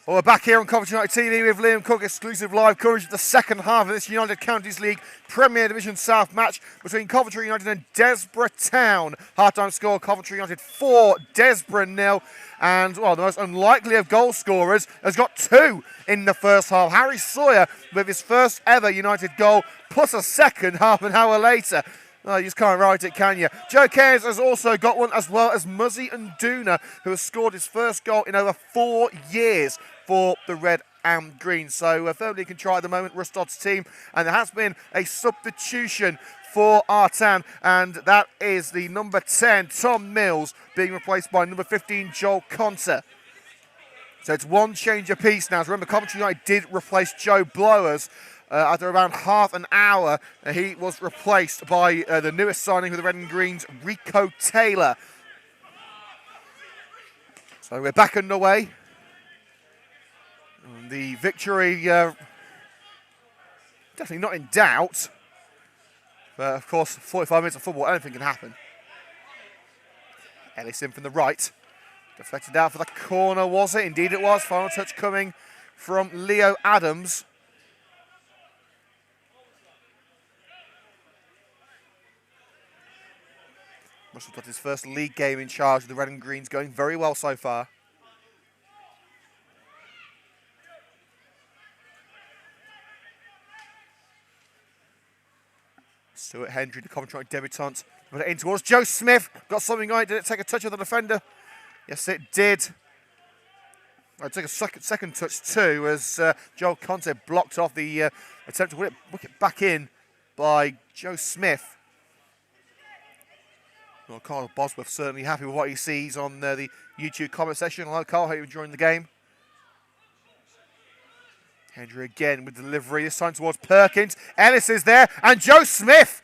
Well, we're back here on Coventry United TV with Liam Cook, exclusive live coverage of the second half of this United Counties League Premier Division South match between Coventry United and Desborough Town. Half-time score, Coventry United 4, Desborough 0. And, well, the most unlikely of goal scorers has got 2 in the first half. Harry Sawyer with his first ever United goal, plus a second half an hour later. Oh, you just can't write it, can you? Joe Cairns has also got one, as well as Muzzy and Duna, who has scored his first goal in over 4 years for the Red and Green. So firmly can try at the moment, Rustod's team. And there has been a substitution for Artan, and that is the number 10, Tom Mills, being replaced by number 15, Joel Conter. So it's one change apiece now. So remember, Coventry United did replace Joe Blowers. After around half an hour, he was replaced by the newest signing for the Red and Greens, Rico Taylor. So we're back underway. And the victory, definitely not in doubt. But of course, 45 minutes of football, anything can happen. Ellis in from the right. Deflected out for the corner, was it? Indeed it was. Final touch coming from Leo Adams. Russell got his first league game in charge of the Red and Greens, going very well so far. Stuart Hendry, the Coventry debutant, put it in towards Joe Smith. Got something on it. Did it take a touch of the defender? Yes, it did. It took a second touch too, as Joel Conte blocked off the attempt to whip it back in by Joe Smith. Well, Carl Bosworth certainly happy with what he sees on the YouTube comment section. Hello, Carl. Hope you're enjoying the game. Hendry again with delivery, this time towards Perkins. Ellis is there, and Joe Smith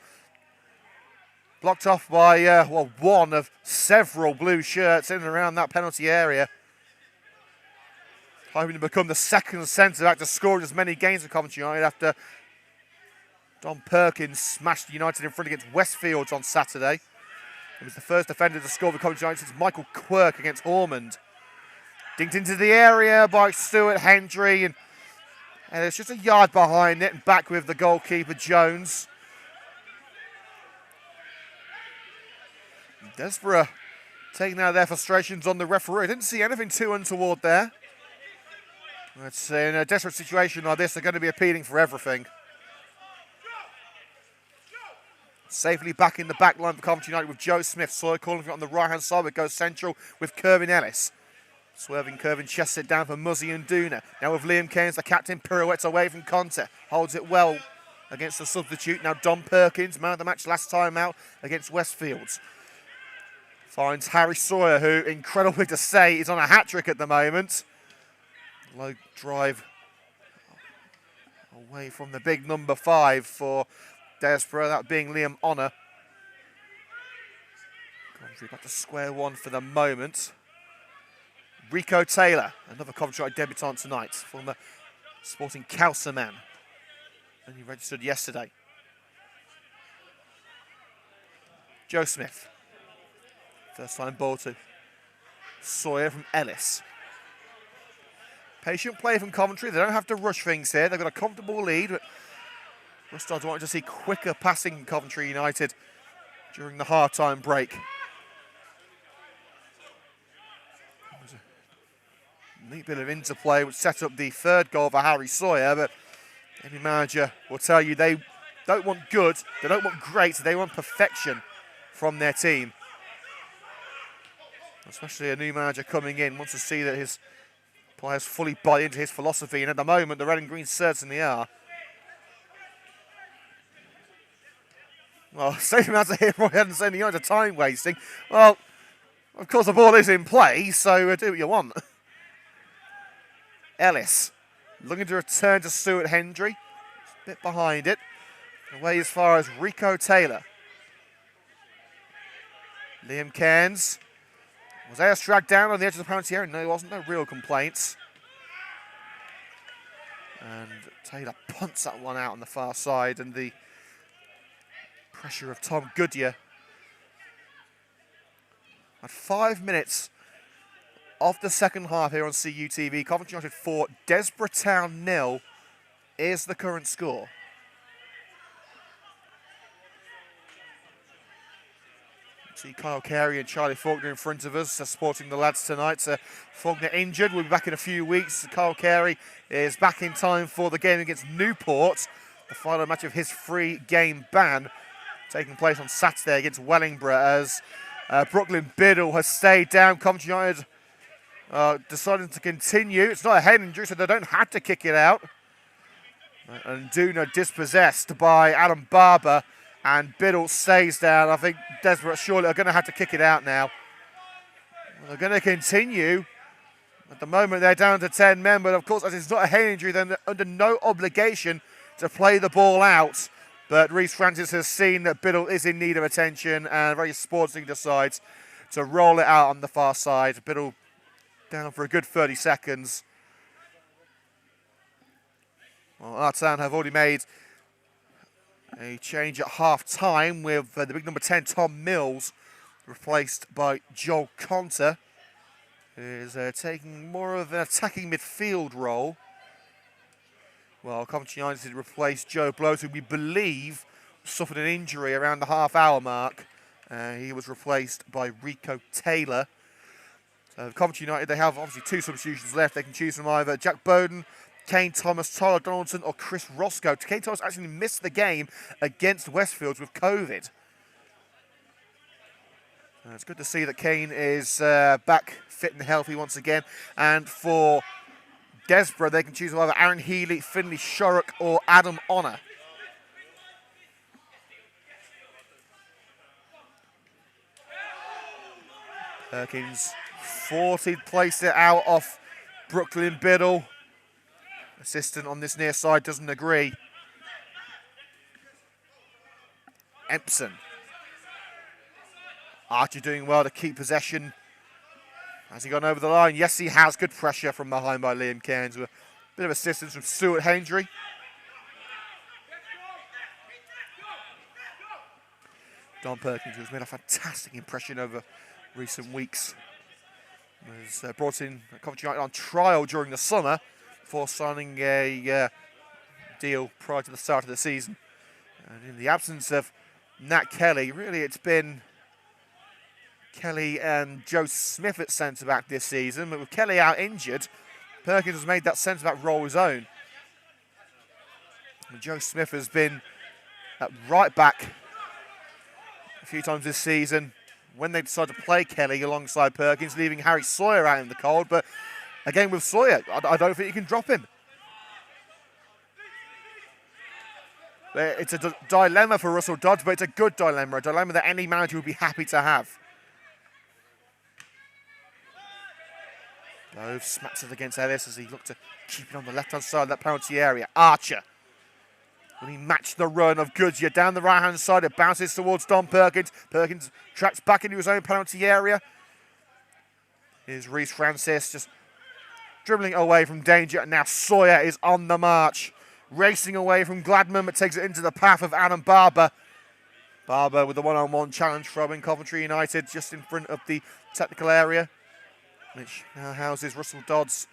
blocked off by, one of several blue shirts in and around that penalty area. Hoping to become the second centre-back to score as many games for Coventry United after Don Perkins smashed United in front against Westfields on Saturday. He was the first defender to score for Coventry United since Michael Quirk against Ormond. Dinked into the area by Stuart Hendry, and it's just a yard behind it, and back with the goalkeeper, Jones. Desborough taking out their frustrations on the referee. I didn't see anything too untoward there. It's in a desperate situation like this, they're going to be appealing for everything. Safely back in the back line for Coventry United with Joe Smith. Sawyer calling for it on the right-hand side, but goes central with Kervin Ellis. Swerving Kervin chests it down for Muzzy and Duna. Now with Liam Cairns, the captain, pirouettes away from Conte. Holds it well against the substitute. Now Don Perkins, man of the match last time out against Westfields. Finds Harry Sawyer, who, incredibly to say, is on a hat-trick at the moment. Low drive away from the big number 5 for Desborough, that being Liam Honor. Coventry back to square one for the moment. Rico Taylor, another Coventry debutant tonight, former Sporting Council man. And he registered yesterday. Joe Smith. First time ball to Sawyer from Ellis. Patient play from Coventry. They don't have to rush things here. They've got a comfortable lead, but Rustod's wanting to see quicker passing in Coventry United during the half-time break. Neat bit of interplay which set up the third goal for Harry Sawyer, but any manager will tell you they don't want good, they don't want great, they want perfection from their team. Especially a new manager coming in wants to see that his players fully buy into his philosophy, and at the moment the Red and Green certainly are. Well, same as here, Roy hadn't said the time wasting. Well, Of course, the ball is in play, so do what you want. Ellis looking to return to Stuart Hendry. A bit behind it. Away as far as Rico Taylor. Liam Cairns. Was Ayers dragged down on the edge of the penalty area? No, he wasn't. No real complaints. And Taylor punts that one out on the far side, and the pressure of Tom Goodyear. At 5 minutes of the second half here on CUTV, Coventry United 4, Desborough Town 0 is the current score. See Kyle Carey and Charlie Faulkner in front of us, supporting the lads tonight. Faulkner injured, we'll be back in a few weeks. Kyle Carey is back in time for the game against Newport, the final match of his free game ban, taking place on Saturday against Wellingborough, as Brooklyn Biddle has stayed down. Coventry United deciding to continue. It's not a head injury, so they don't have to kick it out. And Duna dispossessed by Adam Barber, and Biddle stays down. I think Desborough surely are going to have to kick it out now. They're going to continue. At the moment, they're down to 10 men, but of course, as it's not a head injury, then they're under no obligation to play the ball out. But Reece Francis has seen that Biddle is in need of attention, and very sporting decides to roll it out on the far side. Biddle down for a good 30 seconds. Well, Artan have already made a change at half-time with the big number 10, Tom Mills, replaced by Joel Conter, who is taking more of an attacking midfield role. Well, Coventry United replaced Joe Blows, who we believe suffered an injury around the half-hour mark. He was replaced by Rico Taylor. So Coventry United, they have obviously 2 substitutions left. They can choose from either Jack Bowden, Kane Thomas, Tyler Donaldson, or Chris Roscoe. Kane Thomas actually missed the game against Westfields with COVID. It's good to see that Kane is back fit and healthy once again. And for Desborough, they can choose either Aaron Healy, Finlay Shorrock, or Adam Honor. Perkins 40 placed it out off Brooklyn Biddle. Assistant on this near side doesn't agree. Empson. Archer doing well to keep possession. Has he gone over the line? Yes, he has. Good pressure from behind by Liam Cairns with a bit of assistance from Stuart Hendry. Don Perkins, who's made a fantastic impression over recent weeks, was brought in at Coventry United on trial during the summer before signing a deal prior to the start of the season. And in the absence of Nat Kelly, really it's been Kelly and Joe Smith at centre-back this season. But with Kelly out injured, Perkins has made that centre-back role his own. And Joe Smith has been at right-back a few times this season when they decided to play Kelly alongside Perkins, leaving Harry Sawyer out in the cold. But again, with Sawyer, I don't think you can drop him. It's a dilemma for Russell Dodds, but it's a good dilemma, a dilemma that any manager would be happy to have. Dove smacks it against Ellis as he looked to keep it on the left-hand side of that penalty area. Archer, when he matched the run of Goodyear down the right-hand side, it bounces towards Don Perkins. Perkins tracks back into his own penalty area. Here's Reece Francis just dribbling away from danger, and now Sawyer is on the march, racing away from Gladman, but takes it into the path of Adam Barber. Barber with a one-on-one challenge from Coventry United just in front of the technical area, which now houses Russell Dodds,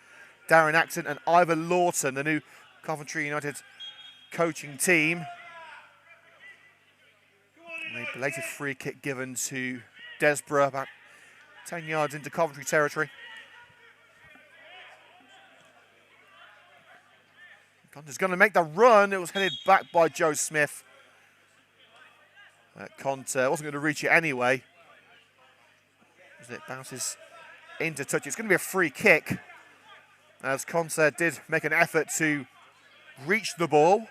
Darren Acton, and Ivor Lawton, the new Coventry United coaching team. And a belated free kick given to Desborough, about 10 yards into Coventry territory. Conter's going to make the run. It was headed back by Joe Smith. Conter wasn't going to reach it anyway, as it bounces into touch. It's going to be a free kick, as Conter did make an effort to reach the ball.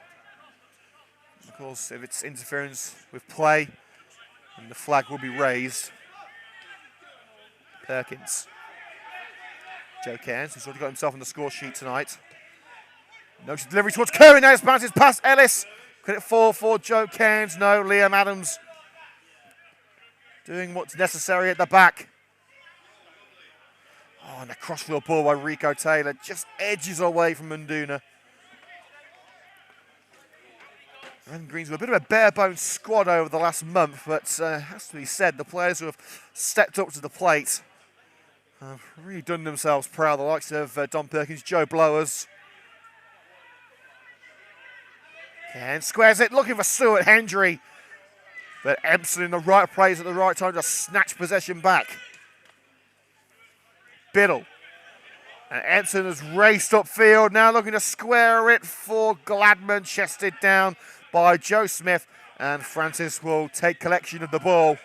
Of course, if it's interference with play, then the flag will be raised. Perkins. Joe Cairns, who's already got himself on the score sheet tonight. Notice delivery towards Curry, now it's bounces past Ellis. Credit for Joe Cairns. No, Liam Adams doing what's necessary at the back. Oh, and a crossfield ball by Rico Taylor just edges away from Munduna. Reading Greens were a bit of a bare-bones squad over the last month, but has to be said, the players who have stepped up to the plate have really done themselves proud. The likes of Don Perkins, Joe Blowers. And squares it, looking for Stuart Hendry. But Empson in the right place at the right time to snatch possession back. Biddle. And Empson has raced upfield, now looking to square it for Gladman, chested down by Joe Smith. And Francis will take collection of the ball.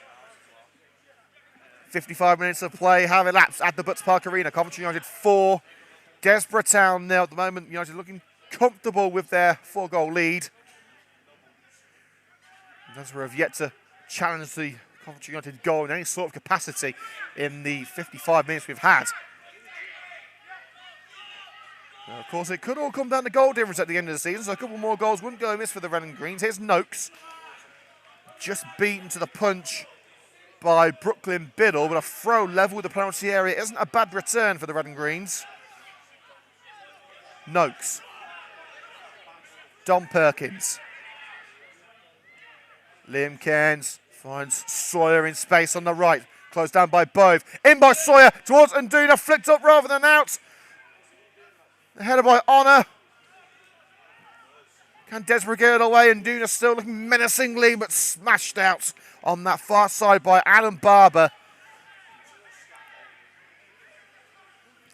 55 minutes of play have elapsed at the Butts Park Arena. Coventry United 4, Desborough Town now at the moment. United looking comfortable with their 4-goal lead. Desborough have yet to challenge the Coventry United goal in any sort of capacity in the 55 minutes we've had. Now, of course, it could all come down to goal difference at the end of the season, so a couple more goals wouldn't go amiss for the Reading Greens. Here's Noakes, just beaten to the punch by Brooklyn Biddle, but a throw level with the penalty area isn't a bad return for the Reading Greens. Noakes. Don Perkins. Liam Cairns finds Sawyer in space on the right. Closed down by Bove. In by Sawyer towards Nduna. Flicked up rather than out. Headed by Honour. Can Desborough get it away? Nduna still looking menacingly, but smashed out on that far side by Alan Barber.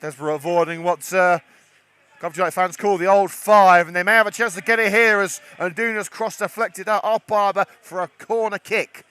Desborough avoiding what Coventry United fans call the old 5, and they may have a chance to get it here as Nduna's cross deflected out off Barber for a corner kick.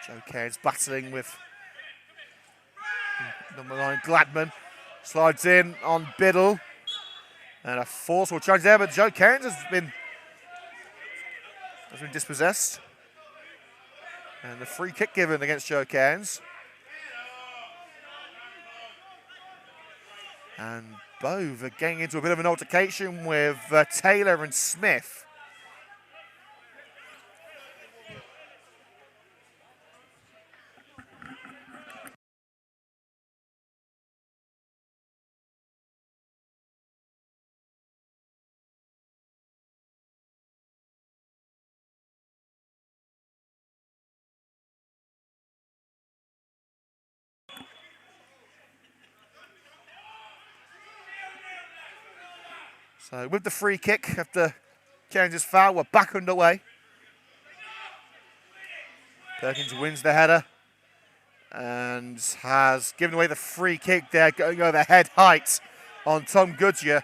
Joe Cairns battling with number 9 Gladman. Slides in on Biddle. And a forceful challenge there, but Joe Cairns has been dispossessed. And the free kick given against Joe Cairns. And Bove are getting into a bit of an altercation with Taylor and Smith. So with the free kick after Cairns' foul, we're back underway. Perkins wins the header and has given away the free kick there, going over head height on Tom Goodyear.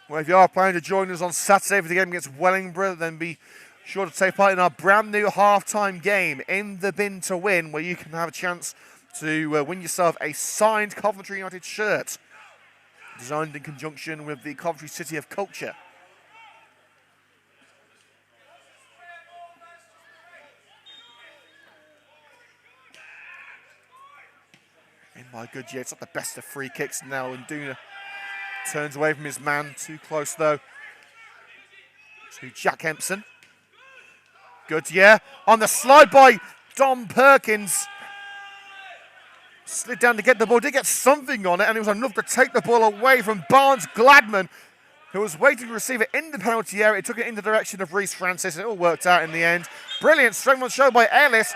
Well, if you are planning to join us on Saturday for the game against Wellingborough, then be sure to take part in our brand new half-time game, In the Bin to Win, where you can have a chance to win yourself a signed Coventry United shirt, designed in conjunction with the Coventry City of Culture. In by Goodyear, it's not the best of free kicks now, and Nduna turns away from his man. Too close though to Jack Empson. Goodyear on the slide by Don Perkins. Slid down to get the ball, did get something on it, and it was enough to take the ball away from Barnes Gladman, who was waiting to receive it in the penalty area. It took it in the direction of Reece Francis, and it all worked out in the end. Brilliant strength on show by Ellis,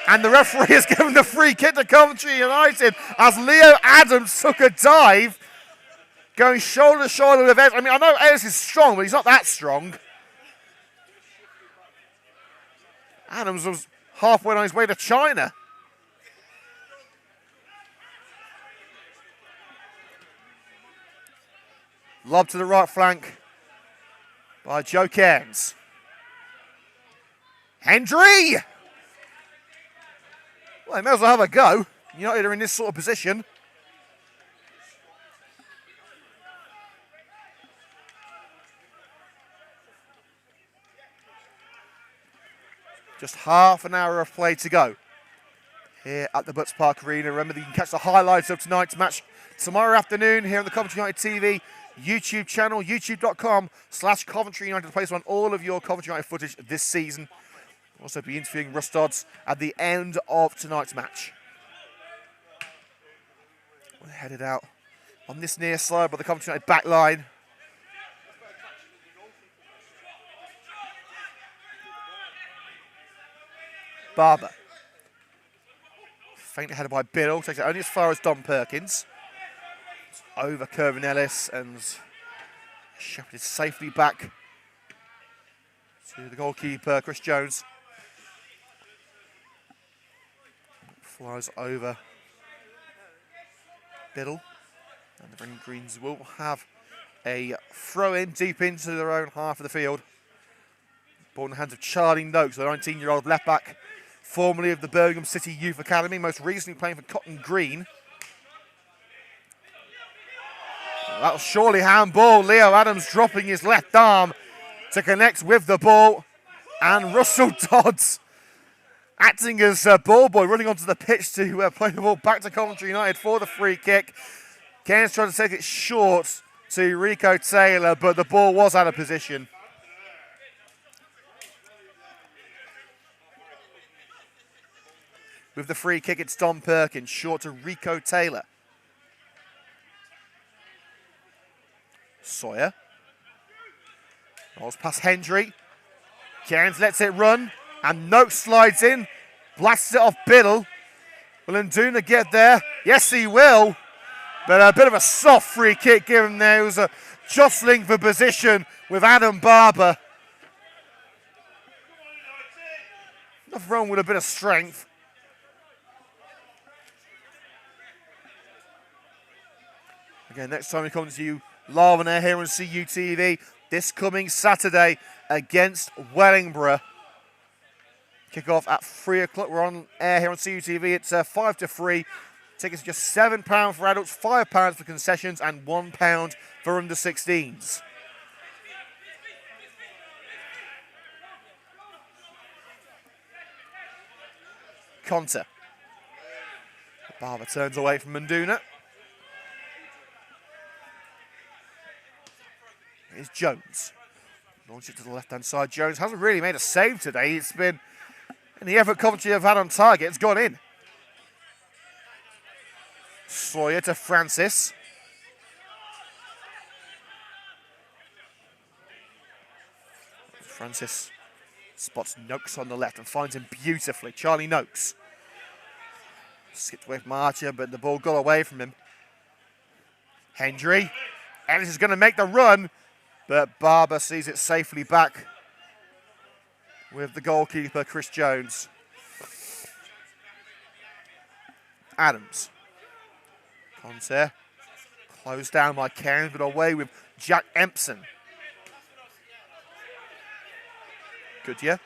and the referee has given the free kick to Coventry United as Leo Adams took a dive, going shoulder to shoulder with Ellis. I mean, I know Ellis is strong, but he's not that strong. Adams was halfway on his way to China. Lob to the right flank by Joe Cairns. Hendry! Well, they may as well have a go. United are in this sort of position. Just half an hour of play to go here at the Butts Park Arena. Remember that you can catch the highlights of tonight's match tomorrow afternoon here on the Coventry United TV YouTube channel, youtube.com/Coventry United, to place on all of your Coventry United footage this season. We'll also be interviewing Russ Dodds at the end of tonight's match. We're headed out on this near side by the Coventry United back line. Barber. Faintly headed by Biddle, takes it only as far as Don Perkins. It's over Kervin Ellis and shepherded safely back to the goalkeeper, Chris Jones. Flies over Biddle. And the Green Greens will have a throw in deep into their own half of the field. Ball in the hands of Charlie Noakes, the 19-year-old left back, formerly of the Birmingham City Youth Academy, most recently playing for Cotton Green. That was surely handball. Leo Adams dropping his left arm to connect with the ball. And Russell Dodds acting as ball boy, running onto the pitch to play the ball back to Coventry United for the free kick. Cairns trying to take it short to Rico Taylor, but the ball was out of position. With the free kick, it's Don Perkins, short to Rico Taylor. Sawyer. Rolls past Hendry. Cairns lets it run, and Noakes slides in, blasts it off Biddle. Will Nduna get there? Yes, he will. But a bit of a soft free kick given there. It was a jostling for position with Adam Barber. Nothing wrong with a bit of strength. Again, next time we come to you live on air here on CUTV, this coming Saturday against Wellingborough. Kick-off at 3 o'clock. We're on air here on CUTV. It's 5 to 3. Tickets are just £7 for adults, £5 for concessions, and £1 for under-16s. Conter. Barber turns away from Nduna. Here's Jones. Launch it to the left-hand side. Jones hasn't really made a save today. It's been, in the effort Coventry have had on target, it's gone in. Sawyer to Francis. Francis spots Noakes on the left and finds him beautifully. Charlie Noakes. Skipped away from Archer, but the ball got away from him. Hendry. Ellis is going to make the run, but Barber sees it safely back with the goalkeeper, Chris Jones. Adams. Conte. Closed down by Cairns, but away with Jack Empson. Goodyear.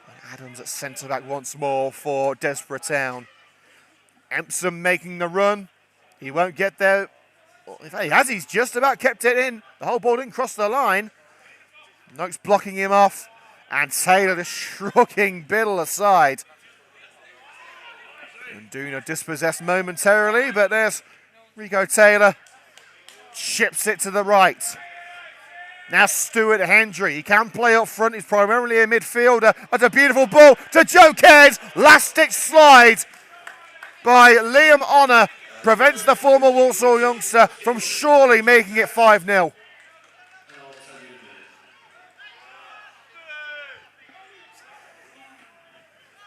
And Adams at centre-back once more for Desborough Town. Empson making the run. He won't get there. Well, if he has, he's just about kept it in. The whole ball didn't cross the line. Noakes blocking him off. And Taylor just shrugging Biddle aside. Nduna dispossessed momentarily, but there's Rico Taylor. Chips it to the right. Now Stuart Hendry. He can play up front. He's primarily a midfielder. That's a beautiful ball to Joe Cairns. Last-ditch slide by Liam Honor prevents the former Walsall youngster from surely making it 5-0.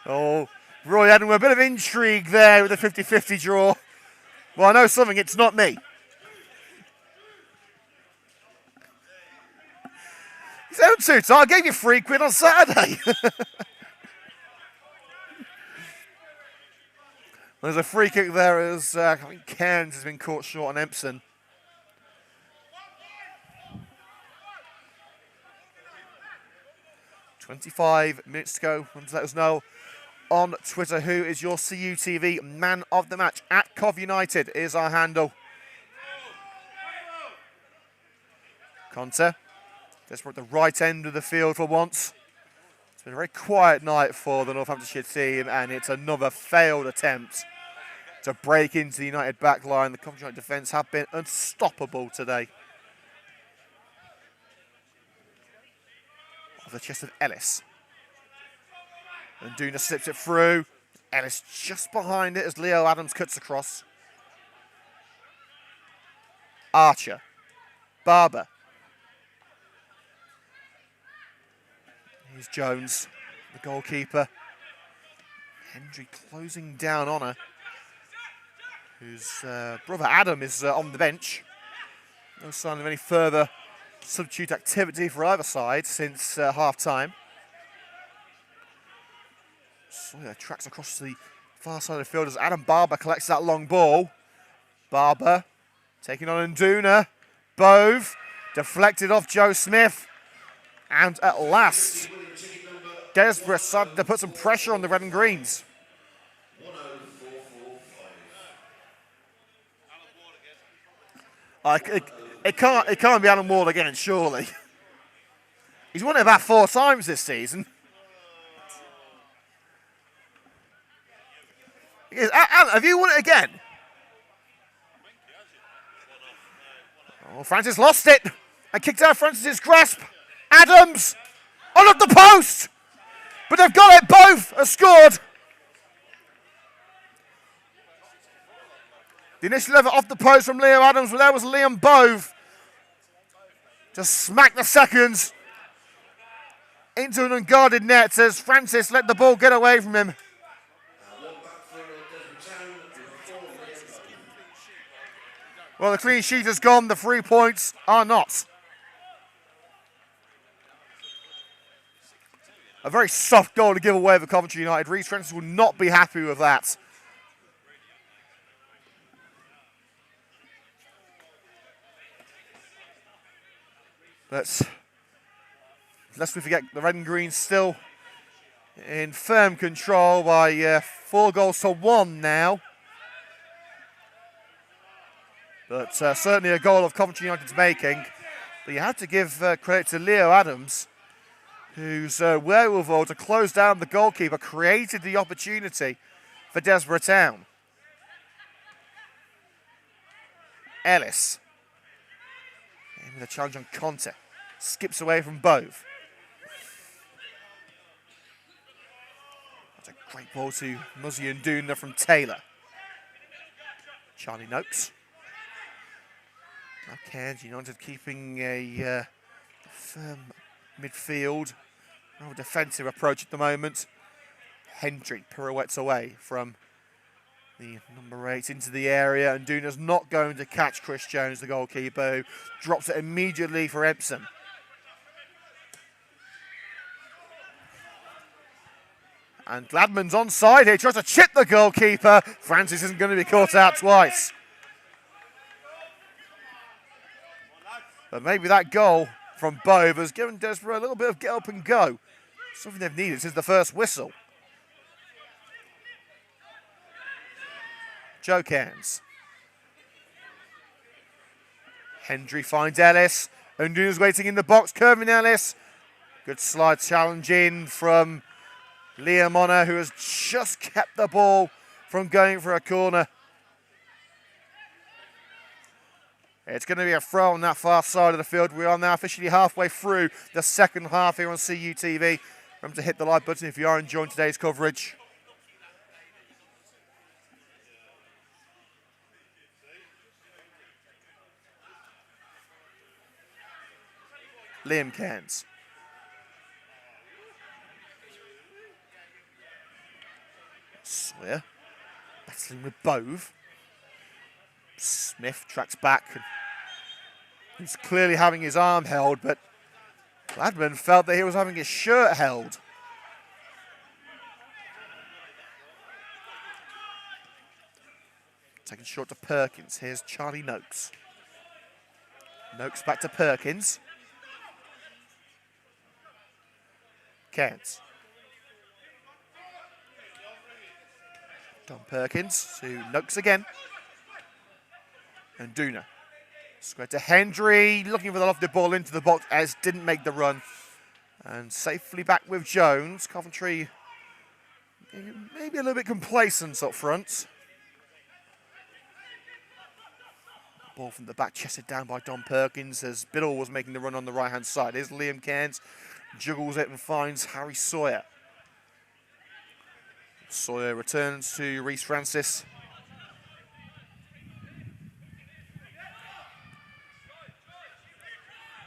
Oh, Roy Adam with a bit of intrigue there with the 50-50 draw. Well, I know something, it's not me. He's out too, so I gave you £3 on Saturday. There's a free kick there as I think Cairns has been caught short on Empson. 25 minutes to go. Let us know on Twitter who is your CUTV man of the match. At Cov United is our handle. Conte. Desborough at the right end of the field for once. It's been a very quiet night for the Northamptonshire team, and it's another failed attempt to break into the United back line. The Coventry United defence have been unstoppable today. Off the chest of Ellis. And Duna slips it through. Ellis just behind it as Leo Adams cuts across. Archer. Barber. Here's Jones, the goalkeeper. Hendry closing down on her. Whose brother Adam is on the bench. No sign of any further substitute activity for either side since half-time. Sawyer tracks across to the far side of the field as Adam Barber collects that long ball. Barber taking on Nduna. Bove deflected off Joe Smith. And at last, Desborough started to put some pressure on the red and greens. It can't be Alan Ward again, surely. He's won it about 4 times this season. Alan, have you won it again? Oh, Francis lost it and kicked out Francis's grasp. Adams on up the post, but they've got it. Both have scored. The initial effort off the post from Leo Adams, but there was Liam Bove. Just smacked the seconds into an unguarded net as Francis let the ball get away from him. Well, the clean sheet has gone, the 3 points are not. A very soft goal to give away for Coventry United. Reece Francis will not be happy with that. But lest we forget, the red and green still in firm control by 4-1 now. But certainly a goal of Coventry United's making. But you have to give credit to Leo Adams, whose wherewithal to close down the goalkeeper created the opportunity for Desborough Town. Ellis. With a challenge on Conte. Skips away from Bove. That's a great ball to Muzzy and Duna from Taylor. Charlie Noakes. Okay, United keeping a firm midfield. A defensive approach at the moment. Hendry pirouettes away from the number 8 into the area, and Duna's not going to catch Chris Jones, the goalkeeper, who drops it immediately for Epsom. And Gladman's onside here, tries to chip the goalkeeper. Francis isn't going to be caught out twice. But maybe that goal from Bove has given Desborough a little bit of get up and go. Something they've needed since the first whistle. Joe Cairns. Hendry finds Ellis. Unduna's waiting in the box, curving Ellis. Good slide challenge in from Liam Honor, who has just kept the ball from going for a corner. It's going to be a throw on that far side of the field. We are now officially halfway through the second half here on CUTV. Remember to hit the like button if you are enjoying today's coverage. Liam Cairns. Sawyer battling with Bove. Smith tracks back. He's clearly having his arm held, but Gladman felt that he was having his shirt held. Taking short to Perkins. Here's Charlie Noakes. Noakes back to Perkins. Cairns. Don Perkins to Noakes again. And Duna. Square to Hendry, looking for the lofted ball into the box as didn't make the run. And safely back with Jones. Coventry maybe a little bit complacent up front. Ball from the back, chested down by Don Perkins as Biddle was making the run on the right-hand side. Here's Liam Cairns, juggles it and finds Harry Sawyer. Sawyer returns to Reece Francis.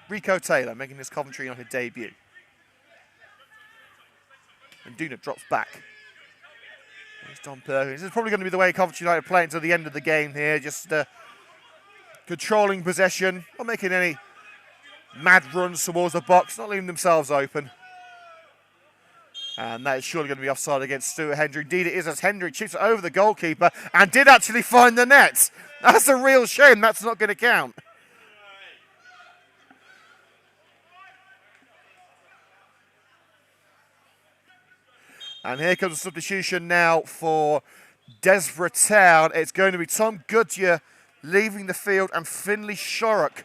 Rico Taylor making his Coventry United debut. And Duna drops back. There's Don Perkins. This is probably going to be the way Coventry United play until the end of the game here. Just controlling possession, not making any mad runs towards the box, not leaving themselves open. And that is surely going to be offside against Stuart Hendry. Indeed it is, as Hendry chips it over the goalkeeper and did actually find the net. That's a real shame that's not going to count. And here comes a substitution now for Desborough Town. It's going to be Tom Goodyear leaving the field and Finlay Shorrock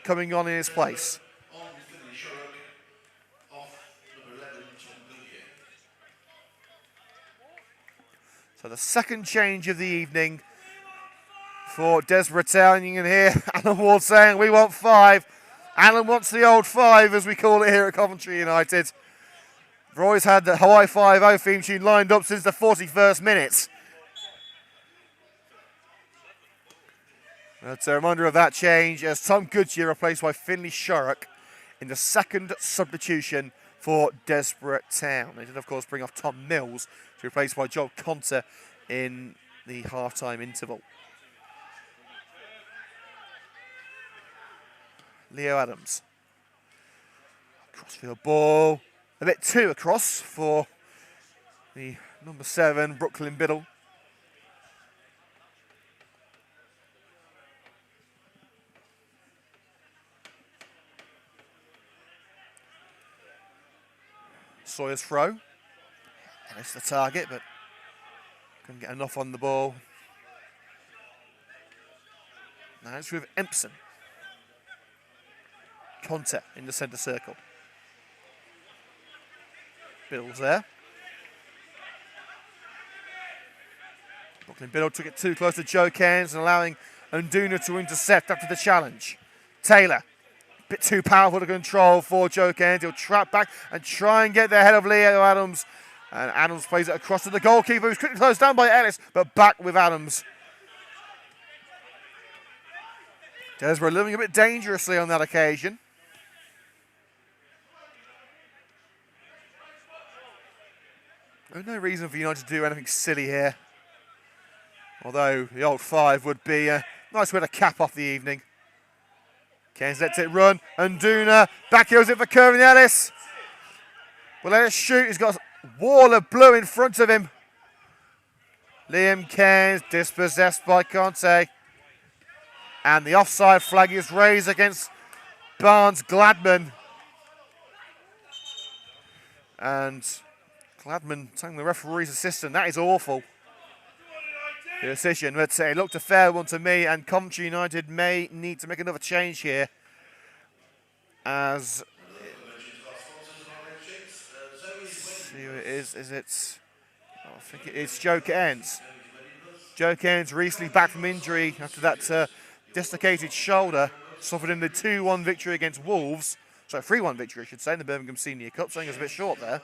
coming on in his place. So the second change of the evening for Desborough Town. You can hear Alan Ward saying, we want 5. Alan wants the old 5, as we call it here at Coventry United. We've always had the Hawaii 5-0 theme tune lined up since the 41st minute. That's a reminder of that change as Tom Goodyear replaced by Finlay Shorrock in the second substitution for Desborough Town. They did, of course, bring off Tom Mills to replace by Joel Conter in the half-time interval. Leo Adams. Crossfield ball. A bit too across for the number 7, Brooklyn Biddle. Sawyer's throw. That's the target, but couldn't get enough on the ball. Now it's with Empson. Conte in the centre circle. Biddle's there. Brooklyn Biddle took it too close to Joe Cairns and allowing Nduna to intercept after the challenge. Taylor, a bit too powerful to control for Joe Cairns. He'll trap back and try and get the head of Leo Adams. And Adams plays it across to the goalkeeper, who's quickly closed down by Ellis, but back with Adams. Desborough living a bit dangerously on that occasion. There's no reason for United to do anything silly here. Although the old 5 would be a nice way to cap off the evening. Cairns lets it run. Nduna backheels it for Kervin Ellis. Will Ellis shoot? He's got a wall of blue in front of him. Liam Cairns dispossessed by Conte. And the offside flag is raised against Barnes Gladman. And Gladman telling the referee's assistant, that is awful. The decision, but it looked a fair one to me, and Coventry United may need to make another change here. As see who it is it? Oh, I think it's Joe Cairns. Joe Cairns recently back from injury after that dislocated shoulder, suffered in the 2-1 victory against Wolves. Sorry, 3-1 victory, I should say, in the Birmingham Senior Cup. Something was a bit short there.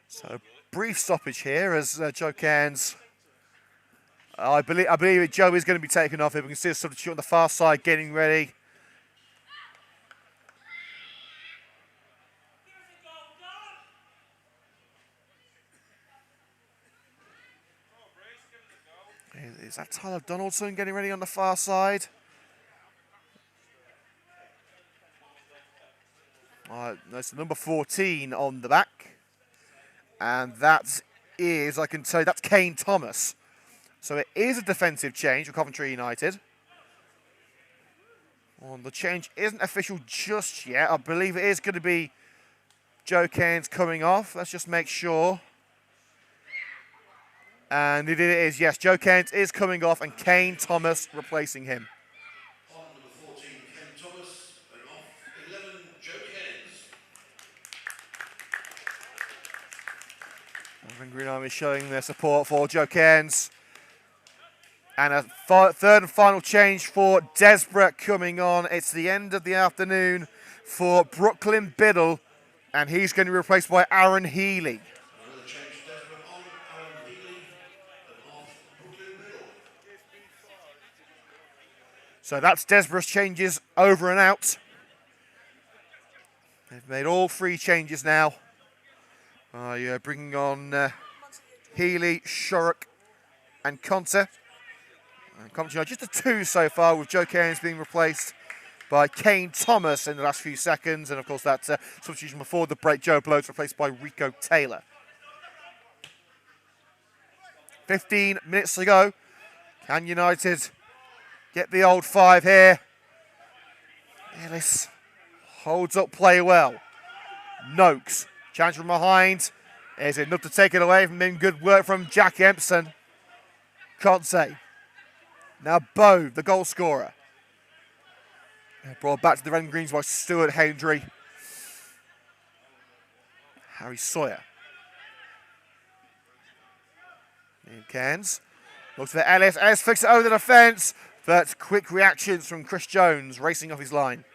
So brief stoppage here as Joe Cairns. I believe Joe is going to be taken off here. We can see a substitute on the far side getting ready. Is that Tyler Donaldson getting ready on the far side? That's the number 14 on the back. And that is, I can tell you, that's Kane Thomas. So it is a defensive change for Coventry United. Well, the change isn't official just yet. I believe it is going to be Joe Kane's coming off. Let's just make sure. And it is, yes, Joe Kane is coming off and Kane Thomas replacing him. On number 14, Ken Thomas, and off 11, Joe Cairns. Green Army showing their support for Joe Cairns. And a third and final change for Desborough coming on. It's the end of the afternoon for Brooklyn Biddle, and he's going to be replaced by Aaron Healy. Another change, Desborough on, Aaron Healy, and off Brooklyn Biddle. So that's Desborough's changes over and out. They've made all 3 changes now. Bringing on Healy, Shorrock and Conte. Just the 2 so far, with Joe Cairns being replaced by Kane Thomas in the last few seconds. And of course that substitution before the break, Joe Blows replaced by Rico Taylor. 15 minutes to go. Can United get the old 5 here? Ellis holds up play well. Noakes, challenge from behind. Is enough to take it away from him. Good work from Jack Empson. Conte. Now Bow, the goal scorer. Brought back to the Red and Greens by Stuart Hendry. Harry Sawyer. In Cairns. Looks for Ellis. Ellis fixes it over the defence. But quick reactions from Chris Jones racing off his line.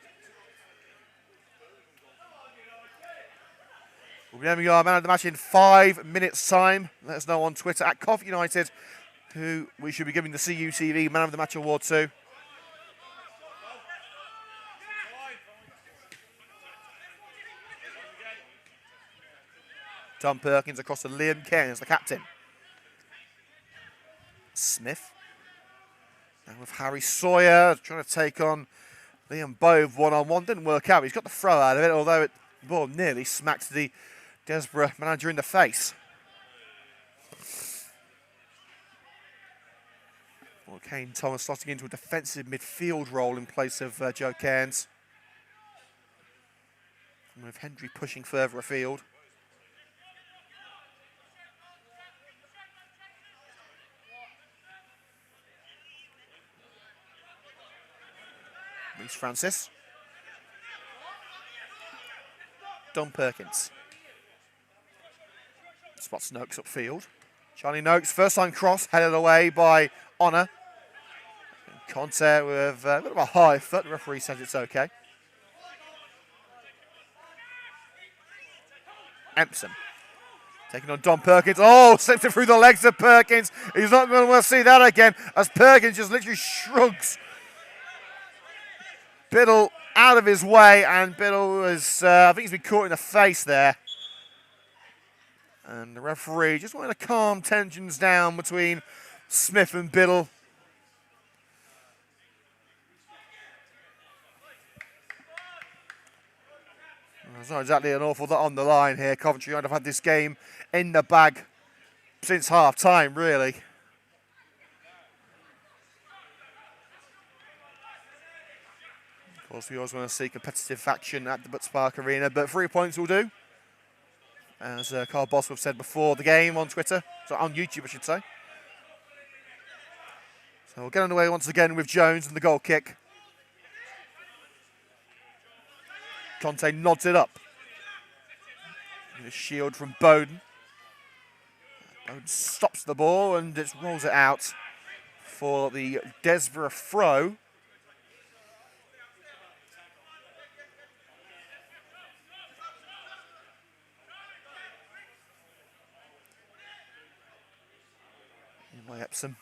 We'll be naming our man of the match in 5 minutes' time. Let us know on Twitter at Coventry United, who we should be giving the CUTV Man of the Match award to. Tom Perkins across to Liam Cairns, the captain. Smith. And with Harry Sawyer trying to take on Liam Bove one-on-one. Didn't work out. He's got the throw out of it, although the ball nearly smacked the Desborough manager in the face. Well, Kane Thomas slotting into a defensive midfield role in place of Joe Cairns. And with Hendry pushing further afield. Reece Francis. Don Perkins. Spots Noakes upfield. Charlie Noakes, first time cross, headed away by Honour. Conte with a bit of a high foot. The referee says it's okay. Empson taking on Don Perkins. Oh, slipped it through the legs of Perkins. He's not going to want to see that again as Perkins just literally shrugs Biddle out of his way, and Biddle was, I think he's been caught in the face there. And the referee just wanted to calm tensions down between Smith and Biddle. There's not exactly an awful lot on the line here. Coventry United have had this game in the bag since half-time, really. Of course, we always want to see competitive action at the Butts Park Arena, but 3 points will do. As Carl Bosworth said before the game on Twitter, so on YouTube, I should say. So we'll get underway once again with Jones and the goal kick. Conte nods it up. A shield from Bowden. Bowden stops the ball and just rolls it out for the Desborough throw. By Epsom.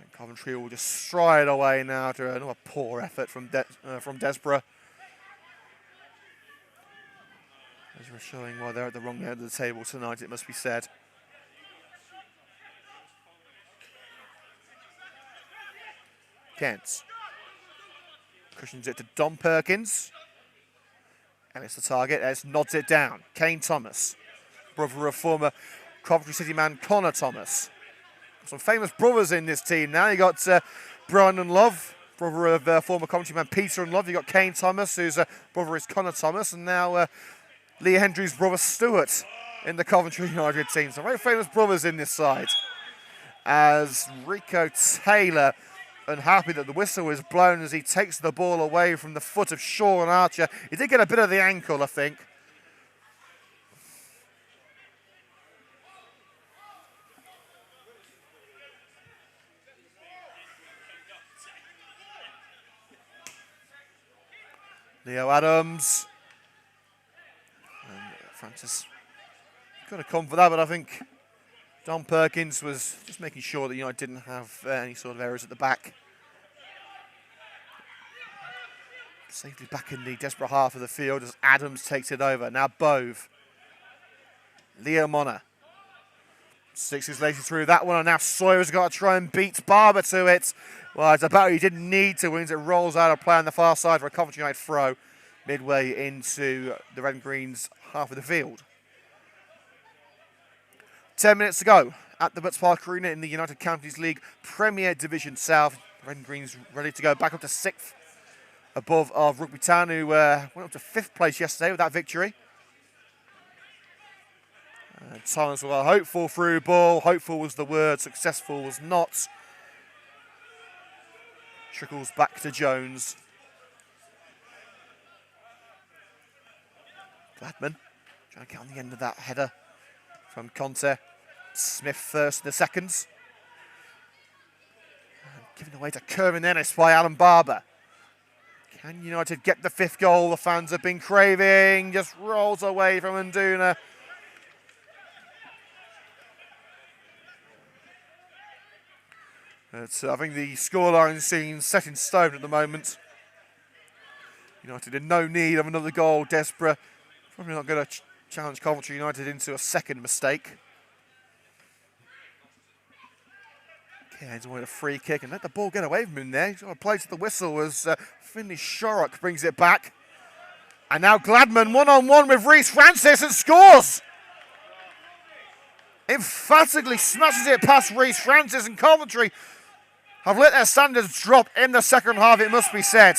And Coventry will just stride away now to another poor effort from Desborough. As we're showing why they're at the wrong end of the table tonight, it must be said. Kent cushions it to Don Perkins. And it's the target. Ellis nods it down. Kane Thomas. brother of former Coventry City man Connor Thomas. Some famous brothers in this team now. You got Brian and Love, brother of former Coventry man Peter and Love. You got Kane Thomas, whose brother is Connor Thomas, and now Lee Hendry's brother Stuart in the Coventry United team. Some very famous brothers in this side. As Rico Taylor, unhappy that the whistle was blown as he takes the ball away from the foot of Sean Archer. He did get a bit of the ankle, I think. Leo Adams. And Francis could have come for that, but I think Don Perkins was just making sure that United didn't have any sort of errors at the back. Safely back in the Desborough half of the field as Adams takes it over. Now Bove. Leo Mona. 6 later through that one, and now Sawyer's got to try and beat Barber to it. Well, it's about he didn't need to win. It rolls out of play on the far side for a Coventry United throw midway into the Red and Green's half of the field. 10 minutes to go at the Butts Park Arena in the United Counties League Premier Division South. Red and Green's ready to go back up to 6th above of Rugby Town, who went up to 5th place yesterday with that victory. Thomas were hopeful through ball. Hopeful was the word. Successful was not. Trickles back to Jones. Gladman trying to get on the end of that header from Conte. Smith first in the seconds. And given away to Kerwin Ennis by Alan Barber. Can United get the 5th goal the fans have been craving? Just rolls away from Nduna. I think the scoreline seems set in stone at the moment. United in no need of another goal. Desborough probably not going to challenge Coventry United into a second mistake. Cairns wanted a free kick and let the ball get away from him there. He's got to play to the whistle as Finlay Shorrock brings it back. And now Gladman one-on-one with Reece Francis and scores! Emphatically smashes it past Reece Francis, and Coventry have let their standards drop in the second half, it must be said.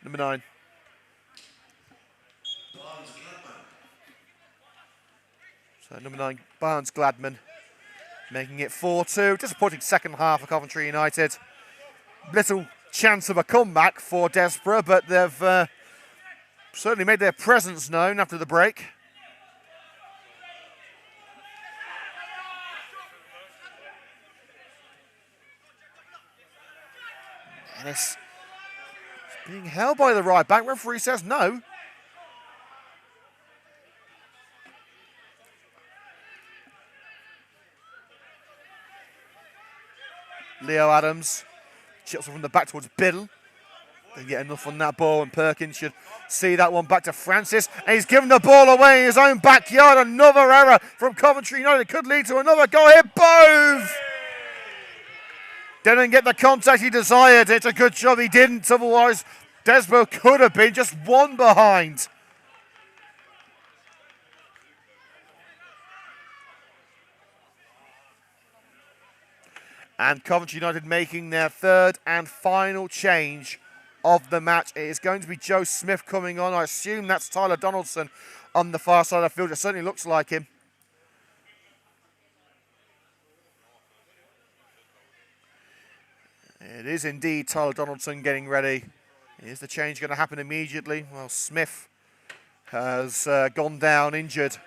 Number 9. So number 9, Barnes Gladman, making it 4-2. Disappointing second half for Coventry United. Little chance of a comeback for Desborough, but they've certainly made their presence known after the break. Ennis being held by the right back. Referee says no. Leo Adams chips from the back towards Biddle. Didn't get enough on that ball, and Perkins should see that one back to Francis. And he's given the ball away in his own backyard. Another error from Coventry United could lead to another goal here. Bove! Didn't get the contact he desired. It's a good job he didn't. Otherwise, Desborough could have been just one behind. And Coventry United making their third and final change of the match. It is going to be Joe Smith coming on. I assume that's Tyler Donaldson on the far side of the field. It certainly looks like him. It is indeed Tyler Donaldson getting ready. Is the change going to happen immediately? Well, Smith has gone down injured.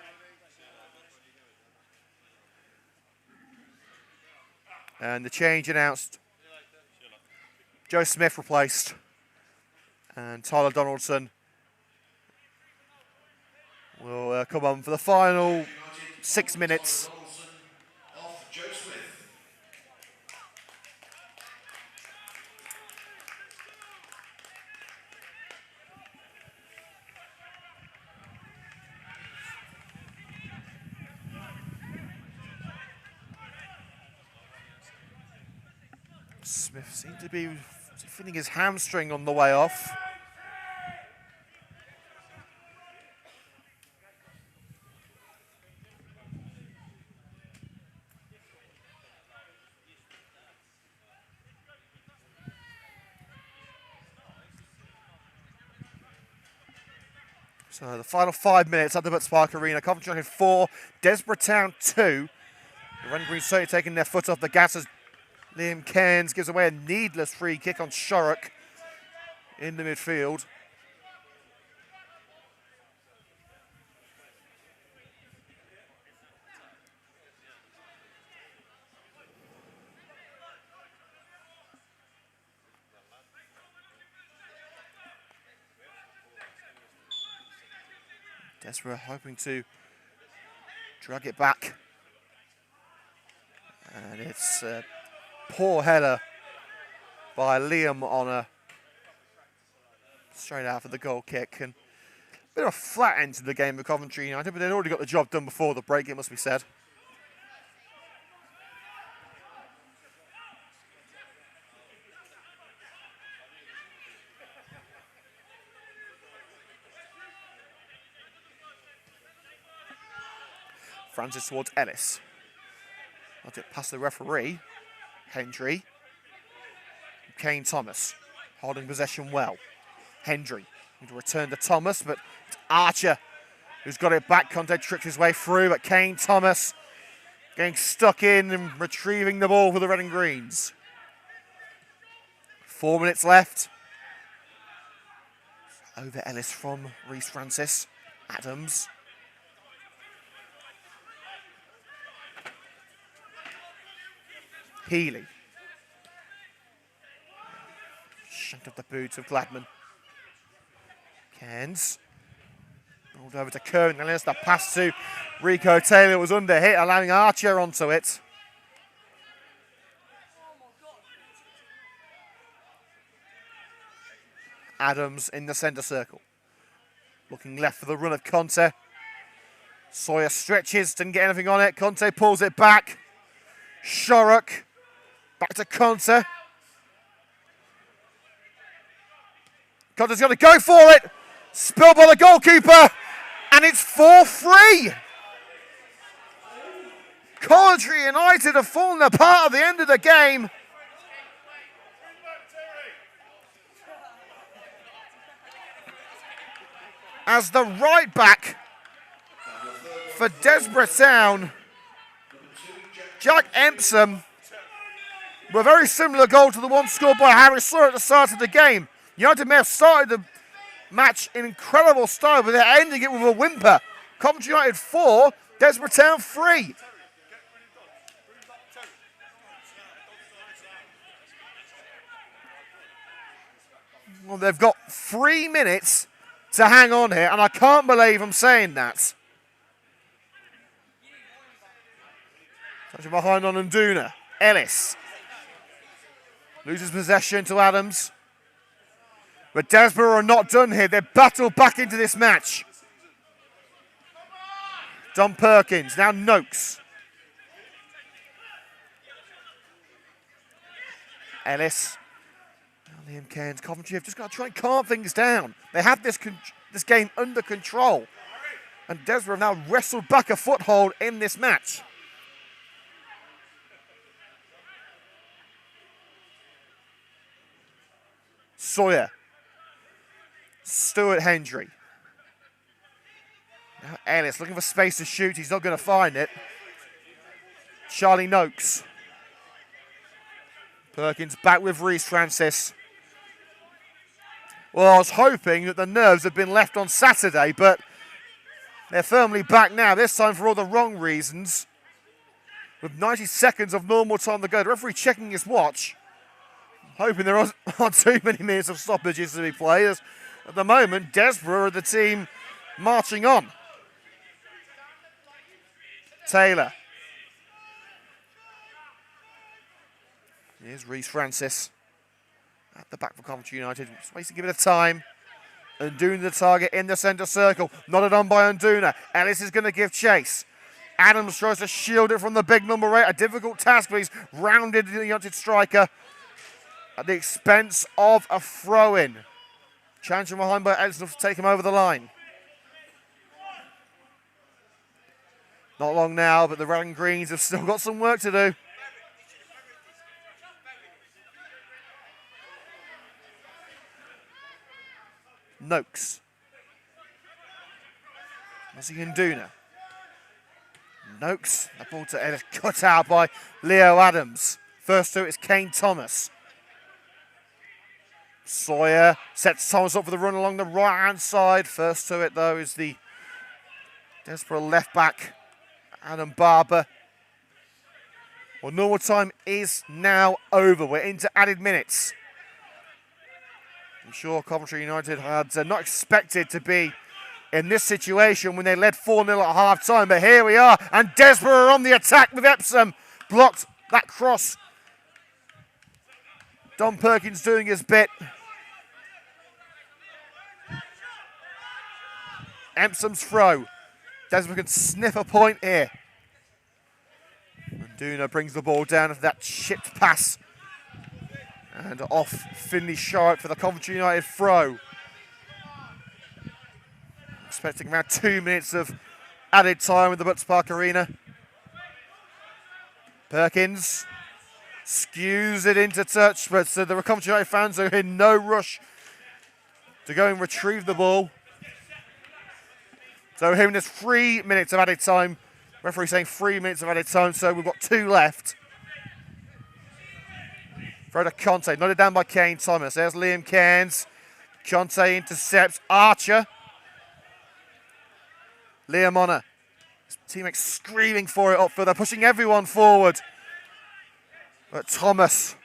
And the change announced. Joe Smith replaced. And Tyler Donaldson will come on for the final 6 minutes. Smith seemed to be Is he feeling his hamstring on the way off? So the final 5 minutes at the Spark Arena. Coventry United 4, Desborough Town 2. The Red and Green certainly taking their foot off the gas as Liam Cairns gives away a needless free kick on Shorrock in the midfield. Desborough hoping to drag it back. And it's a poor header by Liam on a straight out for the goal kick. And a bit of a flat end to the game for Coventry United, but they'd already got the job done before the break, it must be said. Francis towards Ellis. Let it past the referee. Hendry. Kane Thomas holding possession well. Hendry going to return to Thomas, but it's Archer who's got it back. Conte tricked his way through, but Kane Thomas getting stuck in and retrieving the ball for the Red and Greens. 4 minutes left. Over Ellis from Reece Francis. Adams. Healy. Shanked up the boots of Gladman. Cairns. Rolled over to Curran. And there's the pass to Rico Taylor. Was under hit, allowing Archer onto it. Adams in the centre circle. Looking left for the run of Conte. Sawyer stretches, didn't get anything on it. Conte pulls it back. Shorrock. Back to Conte. Conte's going to go for it. Spilled by the goalkeeper. And it's 4-3. Coventry United have fallen apart at the end of the game. As the right back for Desborough Town, Jack Empson, with a very similar goal to the one scored by Harry Sawyer at the start of the game. United may have started the match in incredible style, but they're ending it with a whimper. Coventry United 4, Desborough Town 3. Well, they've got 3 minutes to hang on here, and I can't believe I'm saying that. Touching behind on Nduna. Ellis. Loses possession to Adams. But Desborough are not done here. They're battled back into this match. Don Perkins, now Noakes. Ellis. Now Liam Cairns. Coventry have just got to try and calm things down. They have this game under control. And Desborough have now wrestled back a foothold in this match. Sawyer. Stuart Hendry. Now Ellis looking for space to shoot. He's not going to find it. Charlie Noakes. Perkins back with Reece Francis. Well, I was hoping that the nerves had been left on Saturday, but they're firmly back now, this time for all the wrong reasons. With 90 seconds of normal time to go, the referee checking his watch, hoping there aren't too many minutes of stoppages to be played. As at the moment, Desborough are the team marching on. Taylor. Here's Reece Francis. At the back for Coventry United. Space to give it a time. Nduna the target in the centre circle. Nodded on by Nduna. Ellis is going to give chase. Adams tries to shield it from the big number 8. A difficult task, but he's rounded the United striker. at the expense of a throw-in. Challenge from behind by Edson to take him over the line. Not long now, but the Red and Greens have still got some work to do. Noakes. Nduna. Noakes, the ball to Ellis, cut out by Leo Adams. First to it is Kane Thomas. Sawyer sets Thomas up for the run along the right-hand side. First to it, though, is the Desborough left-back, Adam Barber. Well, normal time is now over. We're into added minutes. I'm sure Coventry United had not expected to be in this situation when they led 4-0 at half-time, but here we are, and Desborough are on the attack with Epsom. Blocked that cross. Don Perkins doing his bit. Epsom's throw. Desborough can sniff a point here. Nduna brings the ball down after that chipped pass. And off Finley Sharp for the Coventry United throw. Expecting around 2 minutes of added time with the Butts Park Arena. Perkins skews it into touch, but the Coventry United fans are in no rush to go and retrieve the ball. So here in this 3 minutes of added time, referee saying 3 minutes of added time, so we've got 2 left. Throw to Conte, nodded down by Kane Thomas. There's Liam Cairns. Conte intercepts Archer. Liam Honor. His teammates screaming for it up for. They're pushing everyone forward. But Thomas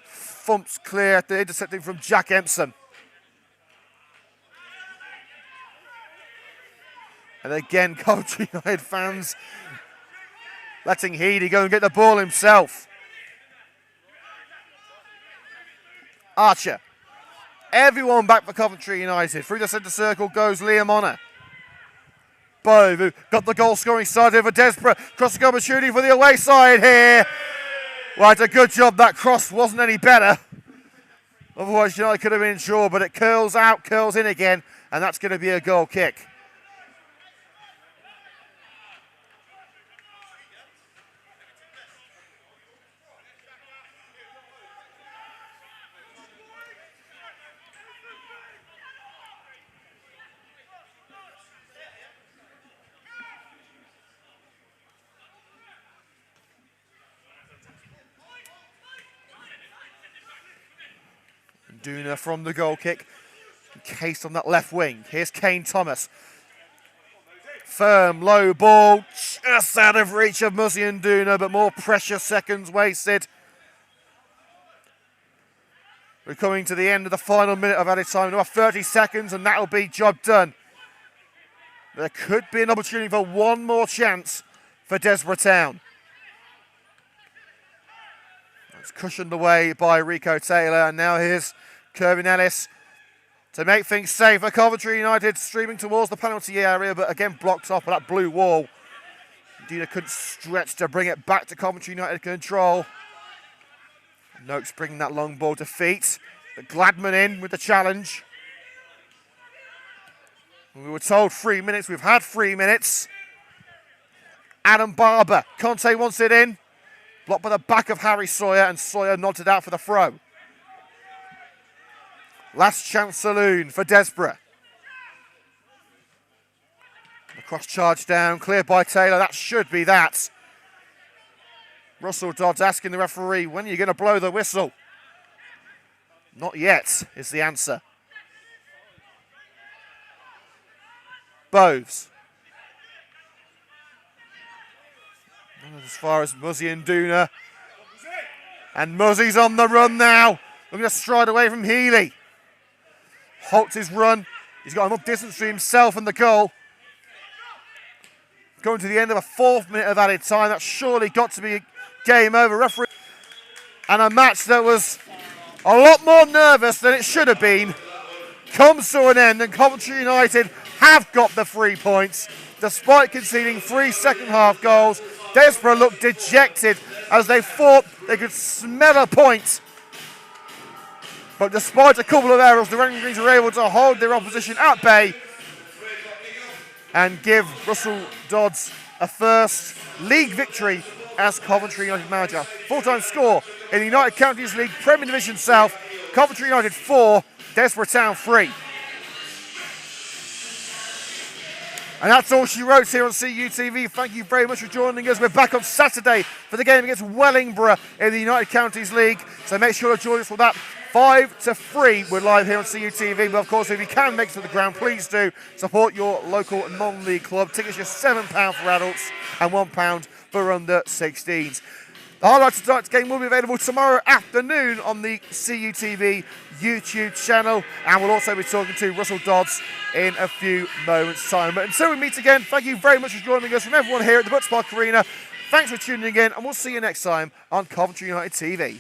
thumps clear at the intercepting from Jack Empson. And again, Coventry United fans letting Heady go and get the ball himself. Archer. Everyone back for Coventry United. Through the centre circle goes Liam Honor. Bove, who got the goal scoring side over Desborough. Crossing opportunity for the away side here. Well, it's a good job that cross wasn't any better. Otherwise, United could have been sure, but it curls out, curls in again, and that's going to be a goal kick. Nduna from the goal kick, encased on that left wing. Here's Kane Thomas. Firm, low ball, just out of reach of Muzzy Nduna, but more precious seconds wasted. We're coming to the end of the final minute of added time. Another 30 seconds and that'll be job done. There could be an opportunity for one more chance for Desborough Town. It's cushioned away by Rico Taylor, and now here's Kervin Ellis to make things safer. Coventry United streaming towards the penalty area, but again blocked off by that blue wall. Nduna couldn't stretch to bring it back to Coventry United control. Noakes bringing that long ball to feet. But Gladman in with the challenge. We were told 3 minutes. We've had 3 minutes. Adam Barber. Conte wants it in. Blocked by the back of Harry Sawyer, and Sawyer nodded out for the throw. Last chance saloon for Desborough. The cross charge down, cleared by Taylor. That should be that. Russell Dodds asking the referee, when are you going to blow the whistle? Not yet is the answer. Boves. As far as Muzzy Nduna. And Muzzy's on the run now. Looking to stride away from Healy. Halts his run. He's got enough distance to himself and the goal. Going to the end of a 4th minute of added time. That's surely got to be game over. Referee. And a match that was a lot more nervous than it should have been comes to an end, and Coventry United have got the 3 points. Despite conceding 3 second-half goals, Desborough looked dejected as they thought they could smell a point But despite a couple of errors, the Wrangling Greens were able to hold their opposition at bay and give Russell Dodds a first league victory as Coventry United manager. Full-time score in the United Counties League Premier Division South, Coventry United 4, Desborough Town 3. And that's all she wrote here on CUTV. Thank you very much for joining us. We're back on Saturday for the game against Wellingborough in the United Counties League. So make sure to join us for that. 5 to 3, we're live here on CUTV. But of course, if you can make it to the ground, please do support your local non-league club. Tickets are £7 for adults and £1 for under 16s. The highlights of tonight's game will be available tomorrow afternoon on the CUTV YouTube channel, and we'll also be talking to Russell Dodds in a few moments' time. But until we meet again, thank you very much for joining us from everyone here at the Butts Park Arena. Thanks for tuning in, and we'll see you next time on Coventry United TV.